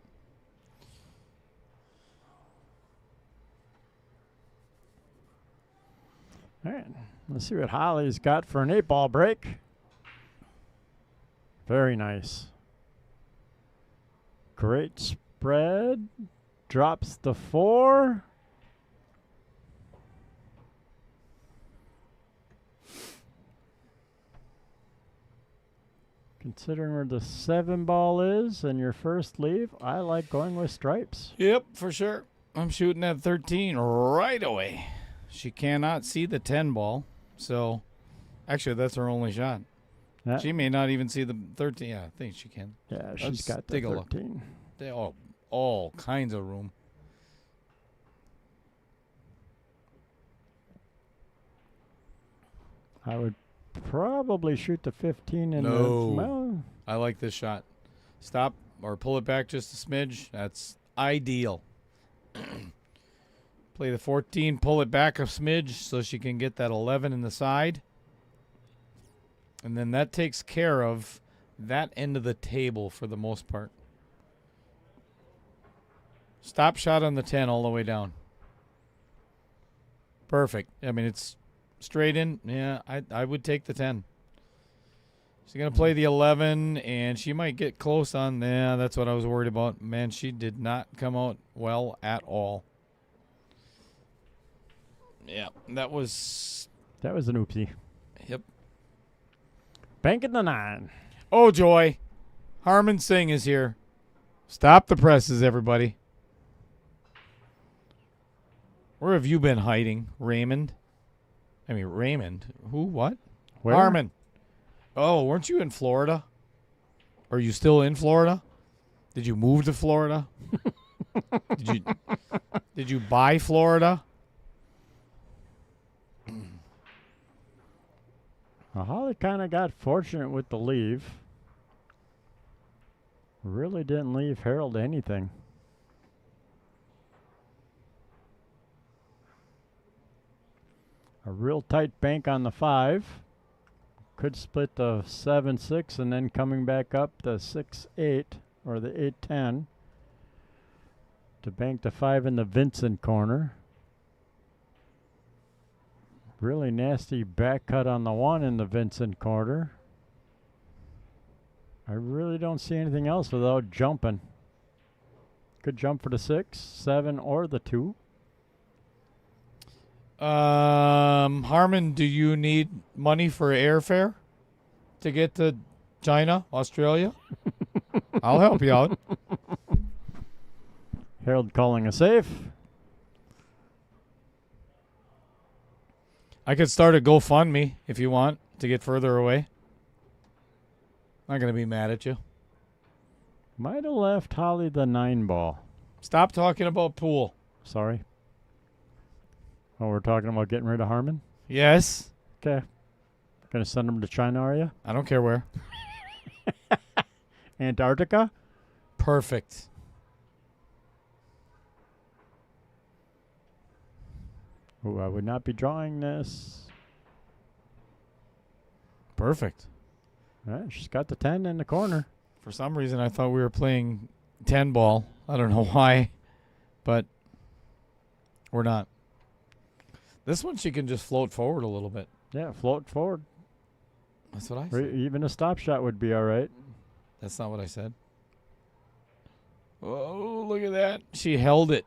All right, let's see what Holly's got for an 8-ball break. Very nice. Great spread. Drops the 4. Considering where the 7-ball is and your first leave, I like going with stripes. yep, for sure. I'm shooting at 13 right away. She cannot see the 10 ball, so actually that's her only shot. Yeah, She may not even see the 13. Yeah, I think she can. yeah, she's Let's got the take a look. 13. They all kinds of room. I would probably shoot the 15 in No. the... Well, I like this shot. Stop or pull it back just a smidge. That's ideal. Play the 14, pull it back a smidge so she can get that 11 in the side. And then that takes care of that end of the table for the most part. Stop shot on the 10 all the way down. Perfect. I mean, it's straight in. Yeah, I would take the 10. She's going to play the 11, and she might get close on. Yeah, that's what I was worried about. Man, she did not come out well at all. Yeah, that was... that was an oopsie. Yep. Banking the 9. Oh, joy. Harmon Singh is here. Stop the presses, everybody. Where have you been hiding, Raymond? I mean, Raymond. Who? What? Where? Harmon. Oh, weren't you in Florida? Are you still in Florida? Did you move to Florida? Did you buy Florida? Well, Holly kind of got fortunate with the leave. Really didn't leave Harold anything. A real tight bank on the 5. Could split the 7-6 and then coming back up the 6-8 or the 8-10 to bank the 5 in the Vincent corner. Really nasty back cut on the 1 in the Vincent corner. I really don't see anything else without jumping. Could jump for the 6, 7, or the 2. Harmon, do you need money for airfare to get to China, Australia? I'll help you out. Harold calling a safe. I could start a GoFundMe if you want to get further away. Not going to be mad at you. Might have left Holly the 9 ball. Stop talking about pool. Sorry. Oh, we're talking about getting rid of Harmon? Yes. Okay. Gonna send him to China, are you? I don't care where. Antarctica? Perfect. Oh, I would not be drawing this. Perfect. All right, she's got the 10 in the corner. For some reason, I thought we were playing 10 ball. I don't know why, but we're not. This one, she can just float forward a little bit. Yeah, float forward. That's what I Or said. even a stop shot would be all right. That's not what I said. Oh, look at that. She held it.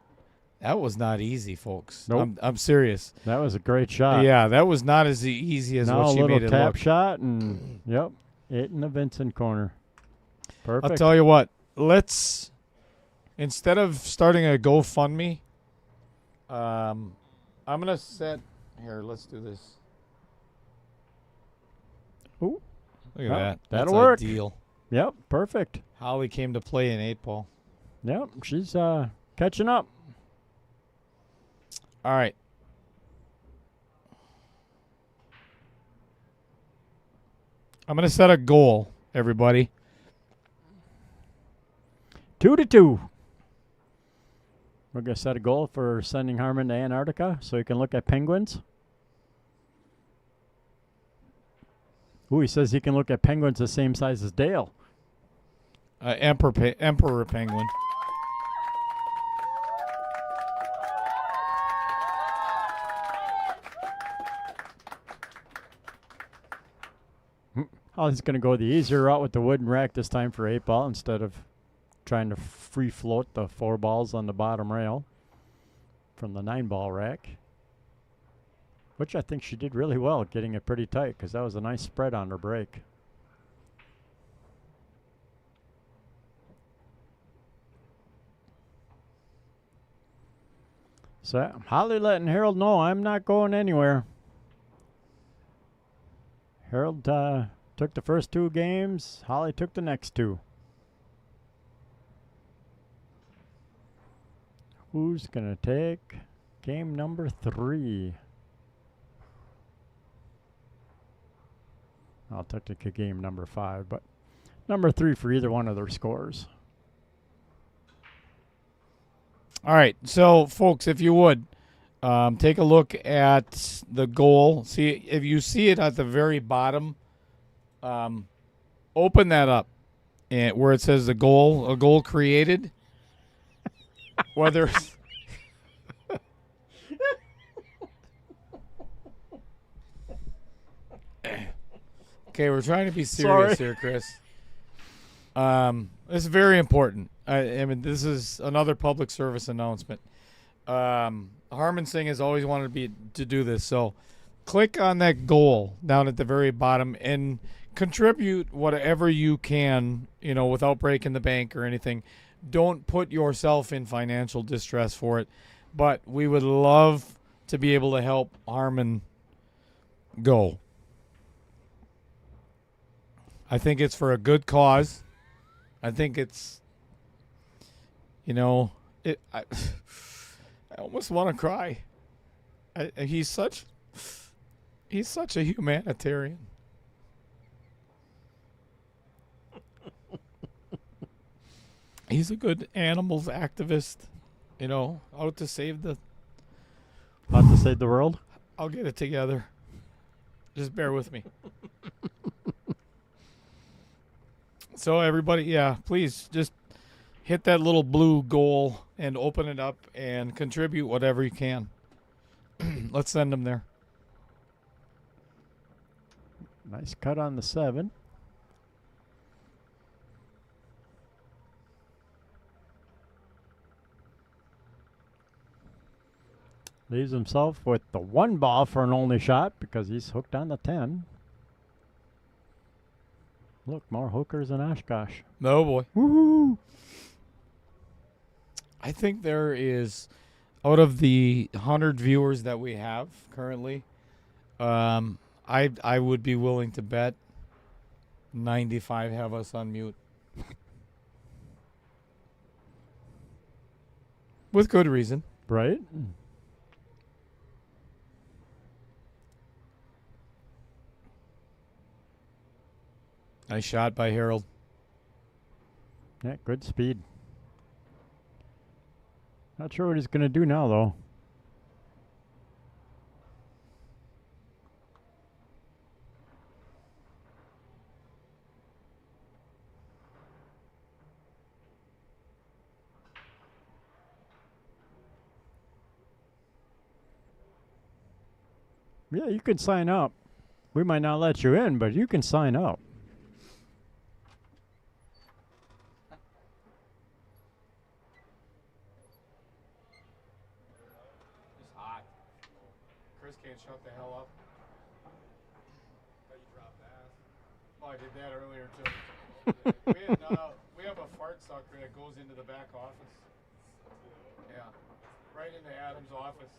That was not easy, folks. Nope. I'm serious. That was a great shot. Yeah, that was not as easy as Now what a she little made it tap look. shot, and yep, it in the Vincent corner. Perfect. I'll tell you what. Let's, instead of starting a GoFundMe, I'm going to set, here, let's do this. Ooh. Look at Oh, that. that'll That's work. ideal. Yep, perfect. Holly came to play in 8 ball. Yep, she's catching up. All right. I'm going to set a goal, everybody. 2-2. We're going to set a goal for sending Harmon to Antarctica so he can look at penguins. Ooh, he says he can look at penguins the same size as Dale. Emperor penguin. Oh, he's going to go the easier route with the wooden rack this time for 8 ball instead of trying to free float the 4 balls on the bottom rail from the 9 ball rack. Which I think she did really well, getting it pretty tight because that was a nice spread on her break. So Holly letting Harold know I'm not going anywhere. Harold took the first 2 games. Holly took the next 2. Who's going to take game number 3? I'll take game number 5, but number 3 for either one of their scores. All right. So, folks, if you would, take a look at the goal. See, if you see it at the very bottom, open that up and where it says a goal created. Whether okay, we're trying to be serious here, Chris. This is very important. I mean, this is another public service announcement. Harmon Singh has always wanted to do this, so click on that goal down at the very bottom and contribute whatever you can, without breaking the bank or anything. Don't put yourself in financial distress for it, but we would love to be able to help Harmon go. I think it's for a good cause. I think it's, I almost want to cry. He's such a humanitarian. He's a good animals activist, out to save the world. I'll get it together. Just bear with me. So everybody, please just hit that little blue goal and open it up and contribute whatever you can. Let's send them there. Nice cut on the 7. Leaves himself with the 1 ball for an only shot because he's hooked on the 10. Look, more hookers in Oshkosh. No, boy. Woohoo! I think there is, out of the 100 viewers that we have currently, I would be willing to bet 95 have us on mute. With good reason. Right? Nice shot by Harold. Yeah, good speed. Not sure what he's going to do now, though. Yeah, you can sign up. We might not let you in, but you can sign up. It's hot. Chris can't shut the hell up. Oh, I did that earlier too. We have a fart sucker that goes into the back office. Yeah, right into Adam's office.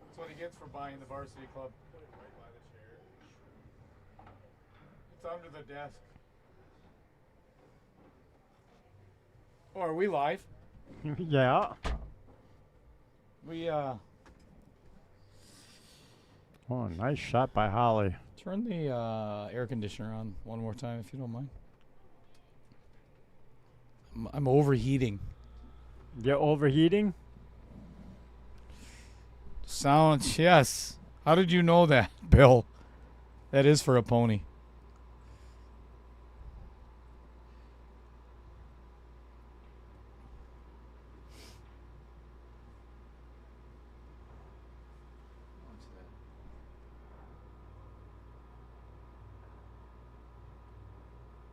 That's what he gets for buying the varsity club. It's under the desk. Oh, are we live? Yeah. We Oh, nice shot by Holly. turn the air conditioner on one more time if you don't mind. I'm overheating. You overheating? Sounds, yes. How did you know that, Bill? That is for a pony.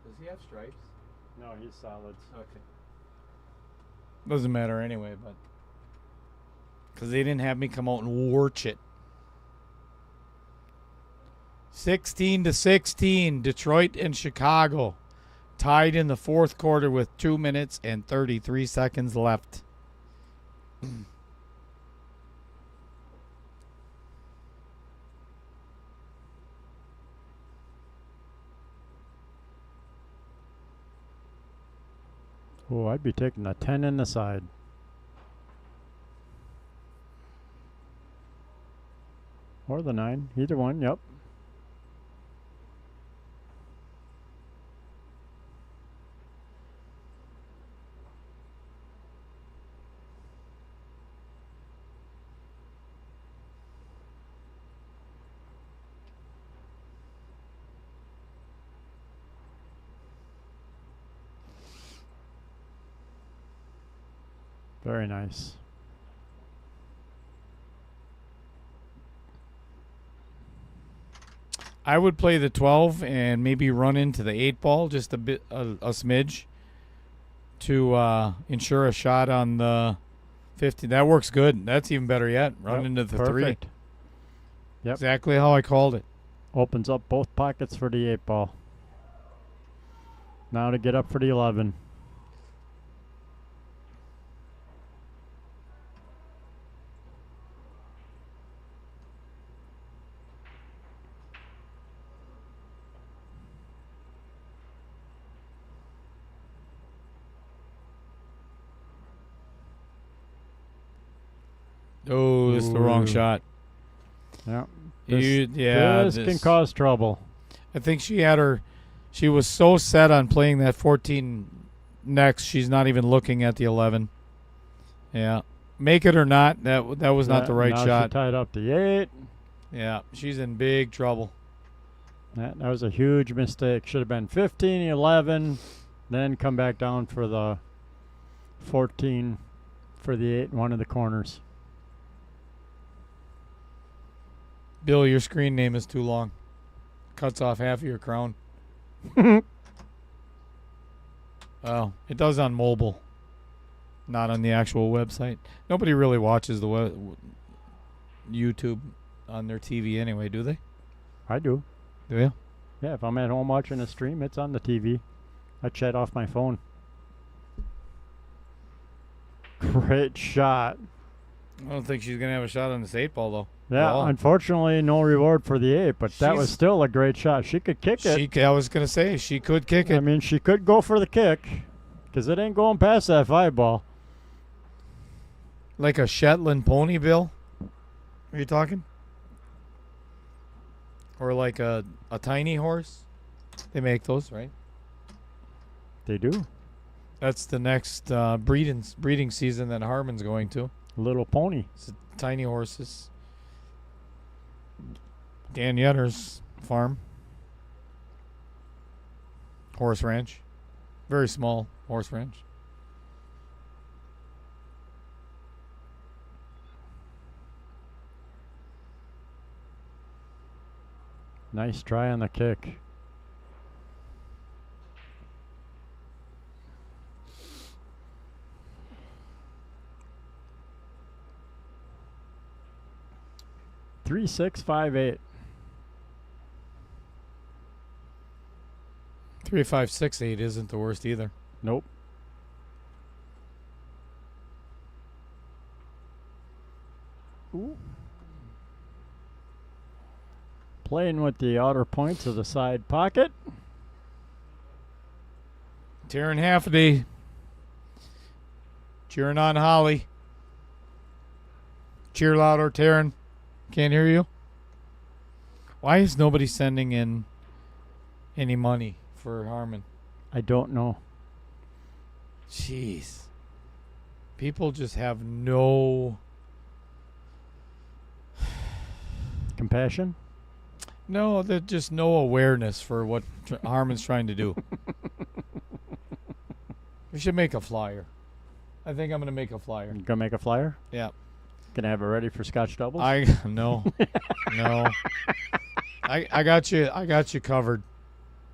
Does he have stripes? No, he's solids. Okay. Doesn't matter anyway, but because they didn't have me come out and warch it. 16-16, Detroit and Chicago tied in the fourth quarter with 2 minutes and 33 seconds left. Oh, I'd be taking a 10 in the side. Or the 9. Either one, yep. Very nice. I would play the 12 and maybe run into the 8 ball just a bit, a smidge, to ensure a shot on the 50. That works good. That's even better yet. Run Yep, into the perfect. 3. Yep. Exactly how I called it. Opens up both pockets for the 8 ball. Now to get up for the 11. Oh, it's the wrong Ooh. shot. Yeah. This This can cause trouble. I think she was so set on playing that 14 next, she's not even looking at the 11. Yeah. Make it or not, that was not the right now shot. She tied up the 8. Yeah, she's in big trouble. That was a huge mistake. Should have been 15, 11, then come back down for the 14 for the 8 in one of the corners. Bill, your screen name is too long. Cuts off half of your crown. Oh, it does on mobile, not on the actual website. Nobody really watches the YouTube on their TV anyway, do they? I do. Do you? Yeah, if I'm at home watching a stream, it's on the TV. I shut off my phone. Great shot. I don't think she's gonna have a shot on this 8-ball though. Yeah, Well, unfortunately, no reward for the 8, but that was She's- still a great shot. She could kick it. I was gonna say she could kick I it. mean, she could go for the kick because it ain't going past that 5-ball. Like a Shetland pony, Bill. Are you talking? Or like a tiny horse? They make those, right? They do. That's the next breeding season that Harmon's going to. Little pony. It's tiny horses. Dan Yetter's farm. Horse ranch. Very small horse ranch. Nice try on the kick. Three, 6, 5, 8. 3, 5, 6, 8 isn't the worst either. Nope. Ooh. Playing with the outer points of the side pocket. Taryn Hafferty. Cheering on Holly. Cheer louder, Taryn. Can't hear you. Why is nobody sending in any money for Harmon? I don't know. Jeez. People just have no... Compassion? No, there's just no awareness for what Harmon's trying to do. We should make a flyer. I think I'm going to make a flyer. You gonna make a flyer? Yeah. Gonna have it ready for Scotch doubles? No. No. I got you. I got you covered,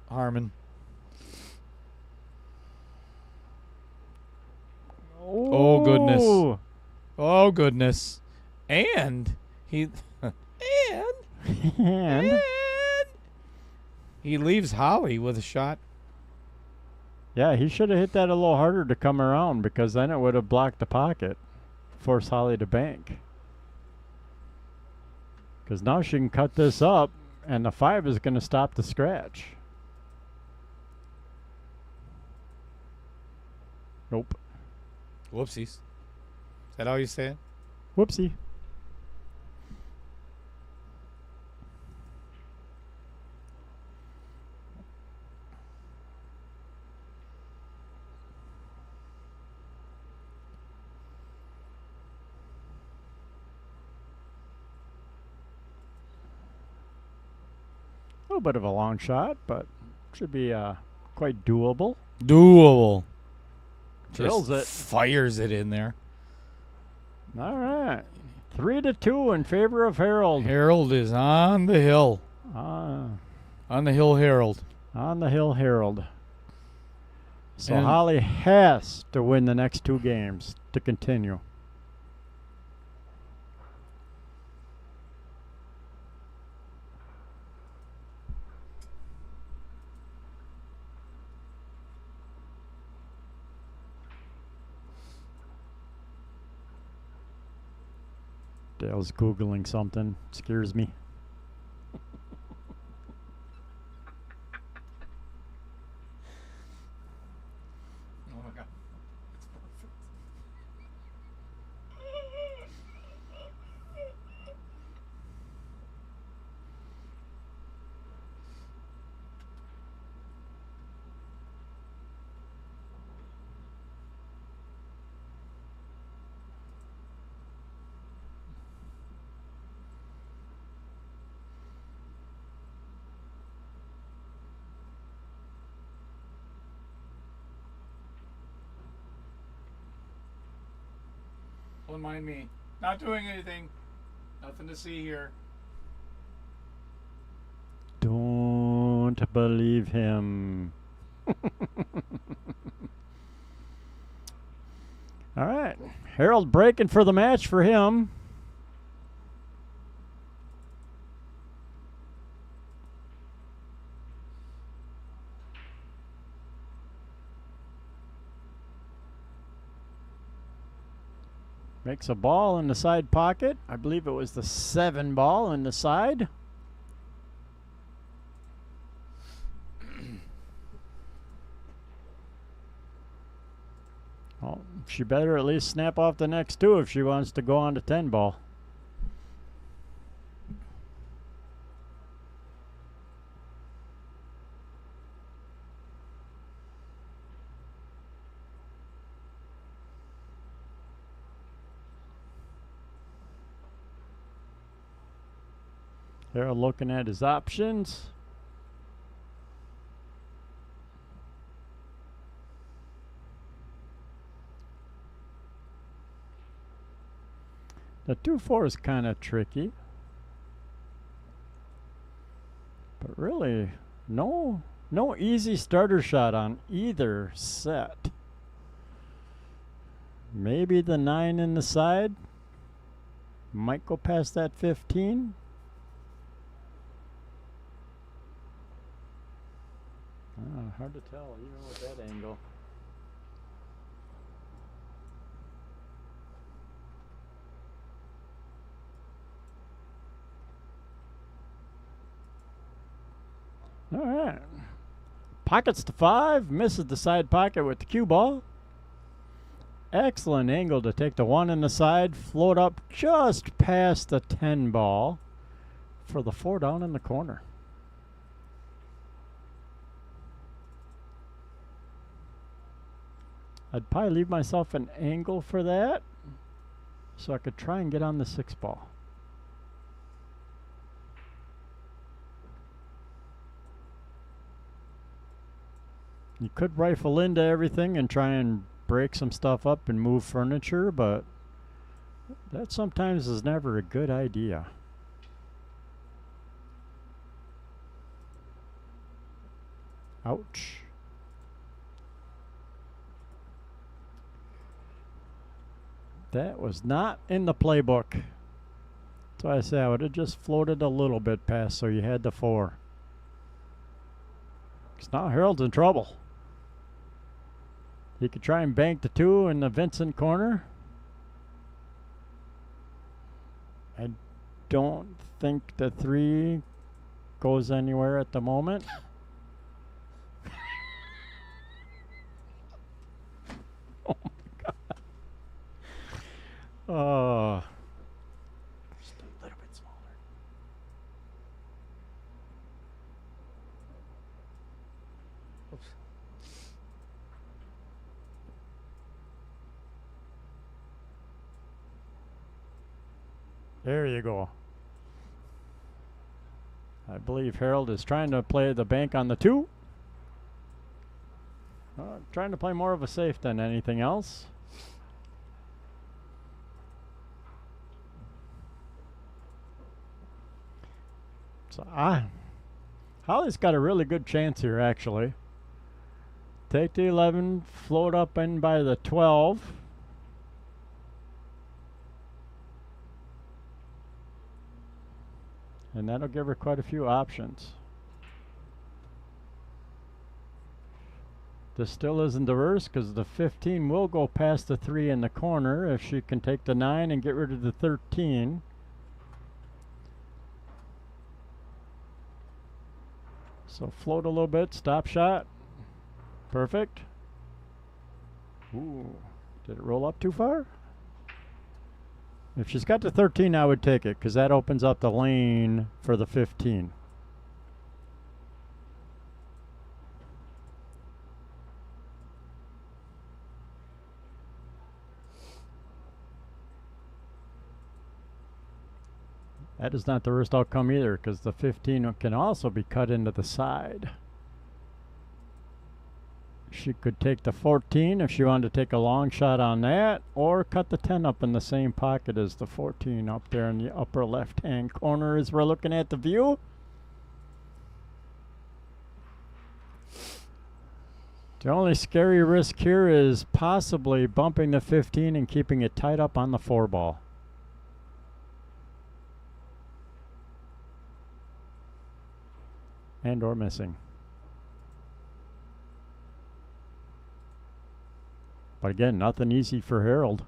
Harmon. Oh, goodness. Oh, goodness. And he... And he leaves Holly with a shot. yeah, he should have hit that a little harder to come around because then it would have blocked the pocket. Force Holly to bank. Because now she can cut this up and the 5 is going to stop the scratch. Nope. Whoopsies. Is that how you say it? Whoopsie. A little bit of a long shot, but should be quite doable. Doable. Drills it. Fires it in there. All right. 3-2 in favor of Harold. Harold is on the hill. On the hill, Harold. On the hill, Harold. So And- Holly has to win the next 2 games to continue. Dale's Googling something. Scares me. Oh my God. It's perfect. Don't mind me. Not doing anything. Nothing to see here. Don't believe him. All right. Harold breaking for the match for him. Makes a ball in the side pocket. I believe it was the 7 ball in the side. Well, she better at least snap off the next 2 if she wants to go on to 10 ball. They're looking at his options. The 2-4 is kind of tricky. But really, no easy starter shot on either set. Maybe the 9 in the side might go past that 15. Hard to tell, even with that angle. All right. Pockets to 5, misses the side pocket with the cue ball. Excellent angle to take the 1 in the side, float up just past the 10 ball for the 4 down in the corner. I'd probably leave myself an angle for that so I could try and get on the 6 ball. You could rifle into everything and try and break some stuff up and move furniture, but that sometimes is never a good idea. Ouch. That was not in the playbook. So I say I would have just floated a little bit past so you had the 4. Because now Harold's in trouble. He could try and bank the 2 in the Vincent corner. I don't think the 3 goes anywhere at the moment. Oh my God. Just a little bit smaller. Oops. There you go. I believe Harold is trying to play the bank on the 2. Trying to play more of a safe than anything else. So Holly's got a really good chance here, actually. Take the 11, float up in by the 12. And that'll give her quite a few options. This still isn't diverse because the 15 will go past the 3 in the corner if she can take the 9 and get rid of the 13. So float a little bit, stop shot. Perfect. Ooh, did it roll up too far? If she's got the 13, I would take it because that opens up the lane for the 15. That is not the worst outcome either because the 15 can also be cut into the side. She could take the 14 if she wanted to take a long shot on that, or cut the 10 up in the same pocket as the 14 up there in the upper left-hand corner as we're looking at the view. The only scary risk here is possibly bumping the 15 and keeping it tied up on the 4 ball. And or missing. But again, nothing easy for Harold.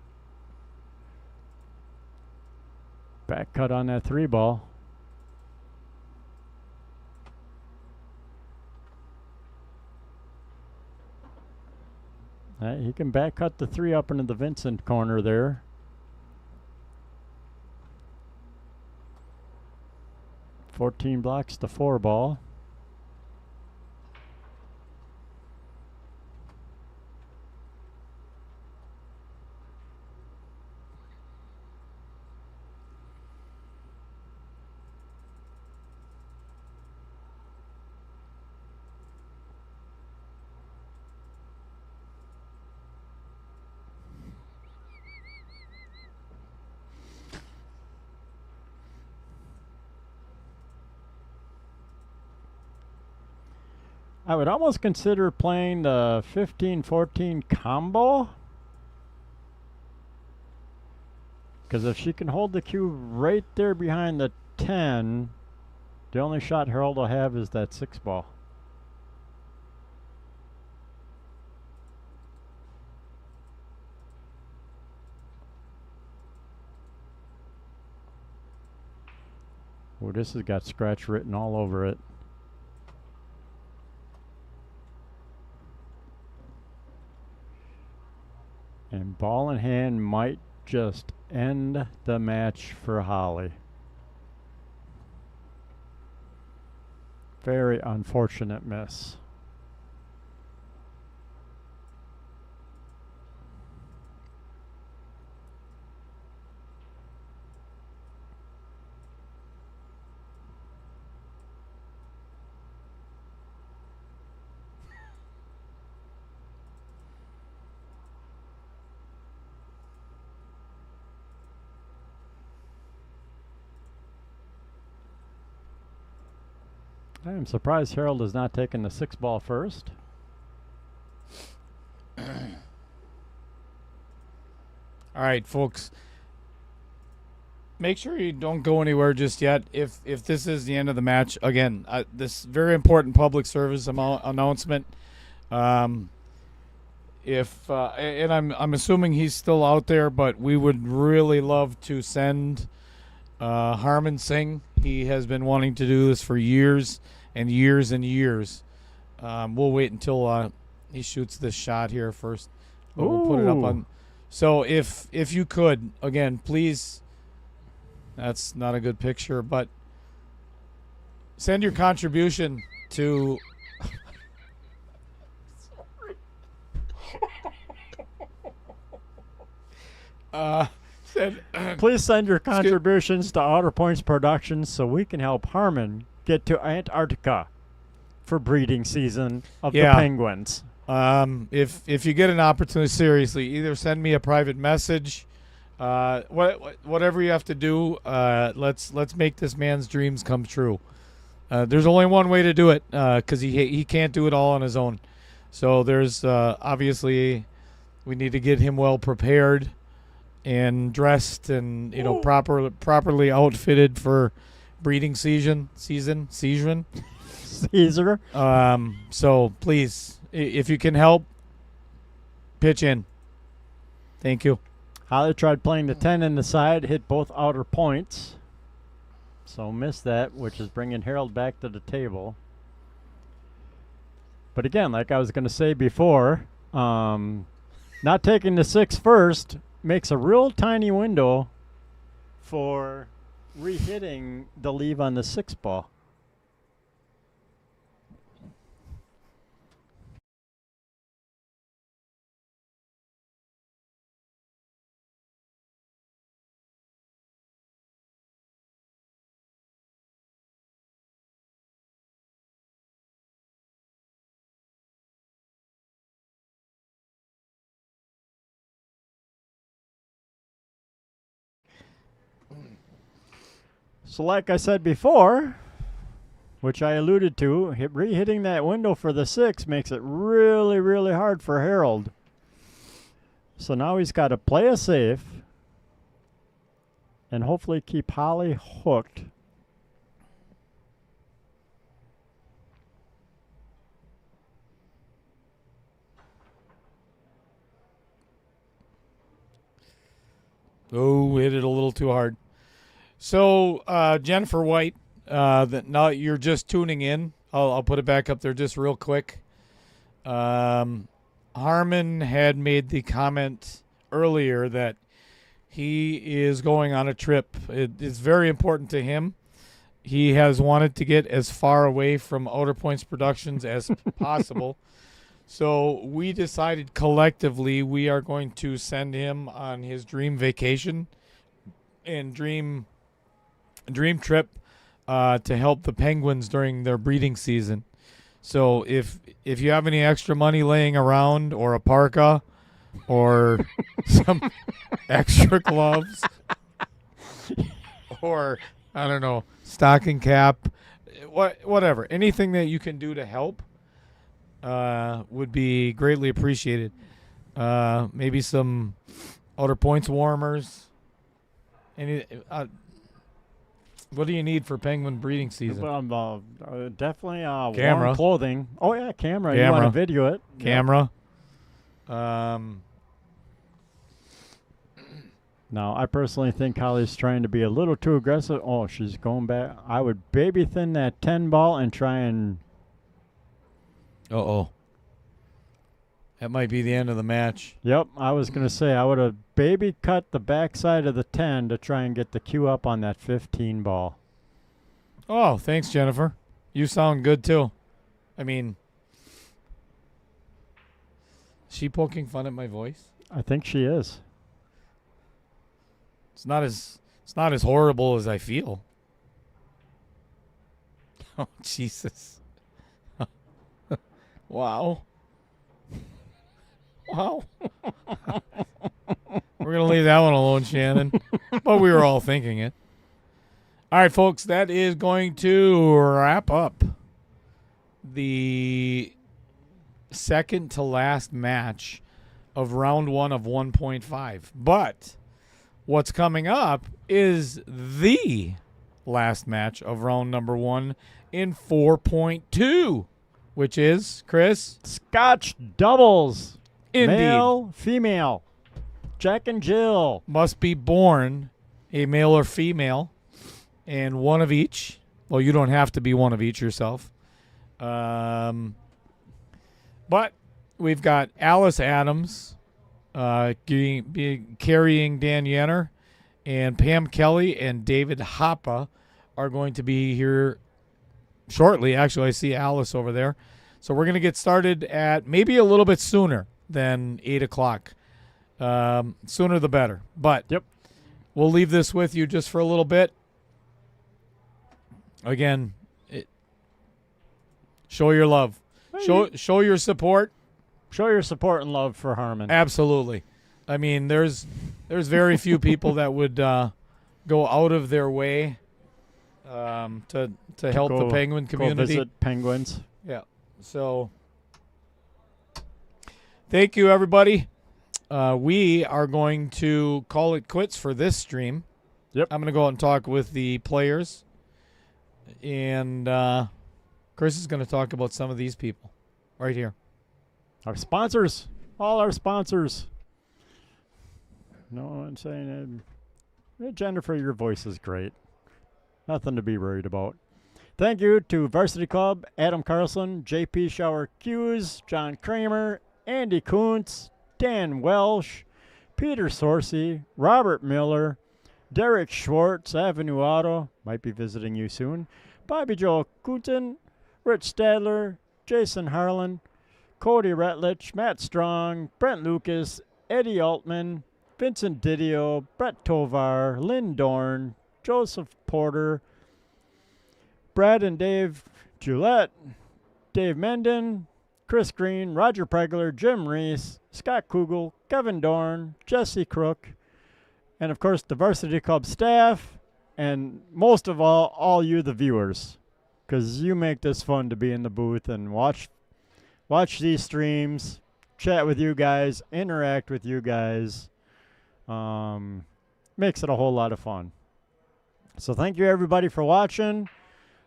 Back cut on that 3 ball. He can back cut the 3 up into the Vincent corner there. "14 blocks to 4 ball. I would almost consider playing the 15-14 combo. Because if she can hold the cue right there behind the 10, the only shot Harold will have is that 6 ball. Oh, this has got scratch written all over it. And ball in hand might just end the match for Holly. Very unfortunate miss. I am surprised Harold has not taken the 6 ball first. All right, folks. Make sure you don't go anywhere just yet. If this is the end of the match, again, this very important public service announcement. And I'm assuming he's still out there, but we would really love to send Harman Singh. He has been wanting to do this for years and years and years. We'll wait until he shoots this shot here first. But we'll put it up on. So if you could, again, please. That's not a good picture, but send your contribution to. Please send your contributions to Outer Points Productions so we can help Harman get to Antarctica for breeding season of the penguins. If you get an opportunity, seriously, either send me a private message, whatever you have to do. Let's make this man's dreams come true. There's only one way to do it, because he can't do it all on his own. So there's obviously we need to get him well prepared and dressed and properly outfitted for breeding season. Caesar. So please, if you can help, pitch in. Thank you. Holly tried playing the 10 in the side, hit both outer points, so missed that, which is bringing Harold back to the table. But again, like I was going to say before, not taking the 6 first makes a real tiny window for re-hitting the leave on the 6 ball. So like I said before, which I alluded to, re-hitting that window for the 6 makes it really, really hard for Harold. So now he's got to play it safe and hopefully keep Holly hooked. Oh, hit it a little too hard. So Jennifer White, that now you're just tuning in. I'll put it back up there just real quick. Harmon had made the comment earlier that he is going on a trip. It's very important to him. He has wanted to get as far away from Outer Points Productions as possible. So we decided collectively we are going to send him on his dream vacation and dream trip to help the penguins during their breeding season. So if you have any extra money laying around, or a parka, or some extra gloves, or I don't know, stocking cap, whatever, anything that you can do to help would be greatly appreciated. Maybe some Outer Points warmers. What do you need for penguin breeding season? Definitely Camera. warm clothing. Oh, yeah, camera. You want to video it. Camera. Now, I personally think Holly's trying to be a little too aggressive. Oh, she's going back. I would baby thin that 10 ball and try and... Uh-oh. That might be the end of the match. Yep, I was going to say I would have baby cut the backside of the 10 to try and get the cue up on that 15 ball. Oh, thanks, Jennifer. You sound good, too. I mean, is she poking fun at my voice? I think she is. It's not as horrible as I feel. Oh, Jesus. Wow. Wow. We're going to leave that one alone, Shannon. But we were all thinking it. All right, folks, that is going to wrap up the second to last match of round 1 of 1.5. But what's coming up is the last match of round number 1 in 4.2, which is, Chris? Scotch doubles. Indeed. Male, female. Jack and Jill. Must be born a male or female, and one of each. Well, you don't have to be one of each yourself. But we've got Alice Adams carrying Dan Yenner, and Pam Kelly and David Hoppe are going to be here shortly. Actually, I see Alice over there. So we're going to get started at maybe a little bit sooner than 8 o'clock. Sooner the better. But Yep. We'll leave this with you just for a little bit. Again, show your love. Show your support. Show your support and love for Harmon. Absolutely. I mean, there's very few people that would go out of their way to help the penguin community. Go visit penguins. Yeah. So thank you, everybody. We are going to call it quits for this stream. Yep. I'm going to go out and talk with the players. And Chris is going to talk about some of these people right here. Our sponsors. All our sponsors. No one saying Jennifer, your voice is great. Nothing to be worried about. Thank you to Varsity Club, Adam Carlson, JP Shower Hughes, John Kramer, Andy Kuntz, Dan Welsh, Peter Sorcy, Robert Miller, Derek Schwartz, Avenue Auto, might be visiting you soon, Bobby Joe Kutin, Rich Stadler, Jason Harlan, Cody Retlich, Matt Strong, Brent Lucas, Eddie Altman, Vincent Didio, Brett Tovar, Lynn Dorn, Joseph Porter, Brad and Dave Gillette, Dave Menden, Chris Green, Roger Pregler, Jim Reese, Scott Kugel, Kevin Dorn, Jesse Crook, and of course the Varsity Club staff, and most of all you, the viewers, because you make this fun to be in the booth and watch these streams, chat with you guys, interact with you guys. Makes it a whole lot of fun. So thank you everybody for watching.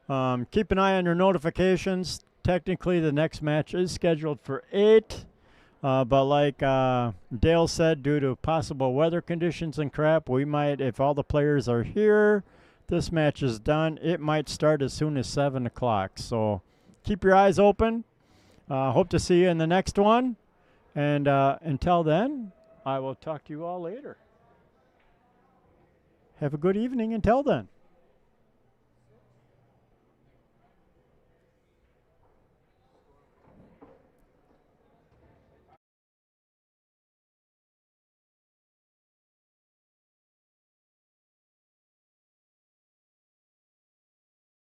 Keep an eye on your notifications. Technically, the next match is scheduled for 8. But like Dale said, due to possible weather conditions and crap, we might, if all the players are here, this match is done. It might start as soon as 7 o'clock. So keep your eyes open. Hope to see you in the next one. And until then, I will talk to you all later. Have a good evening until then.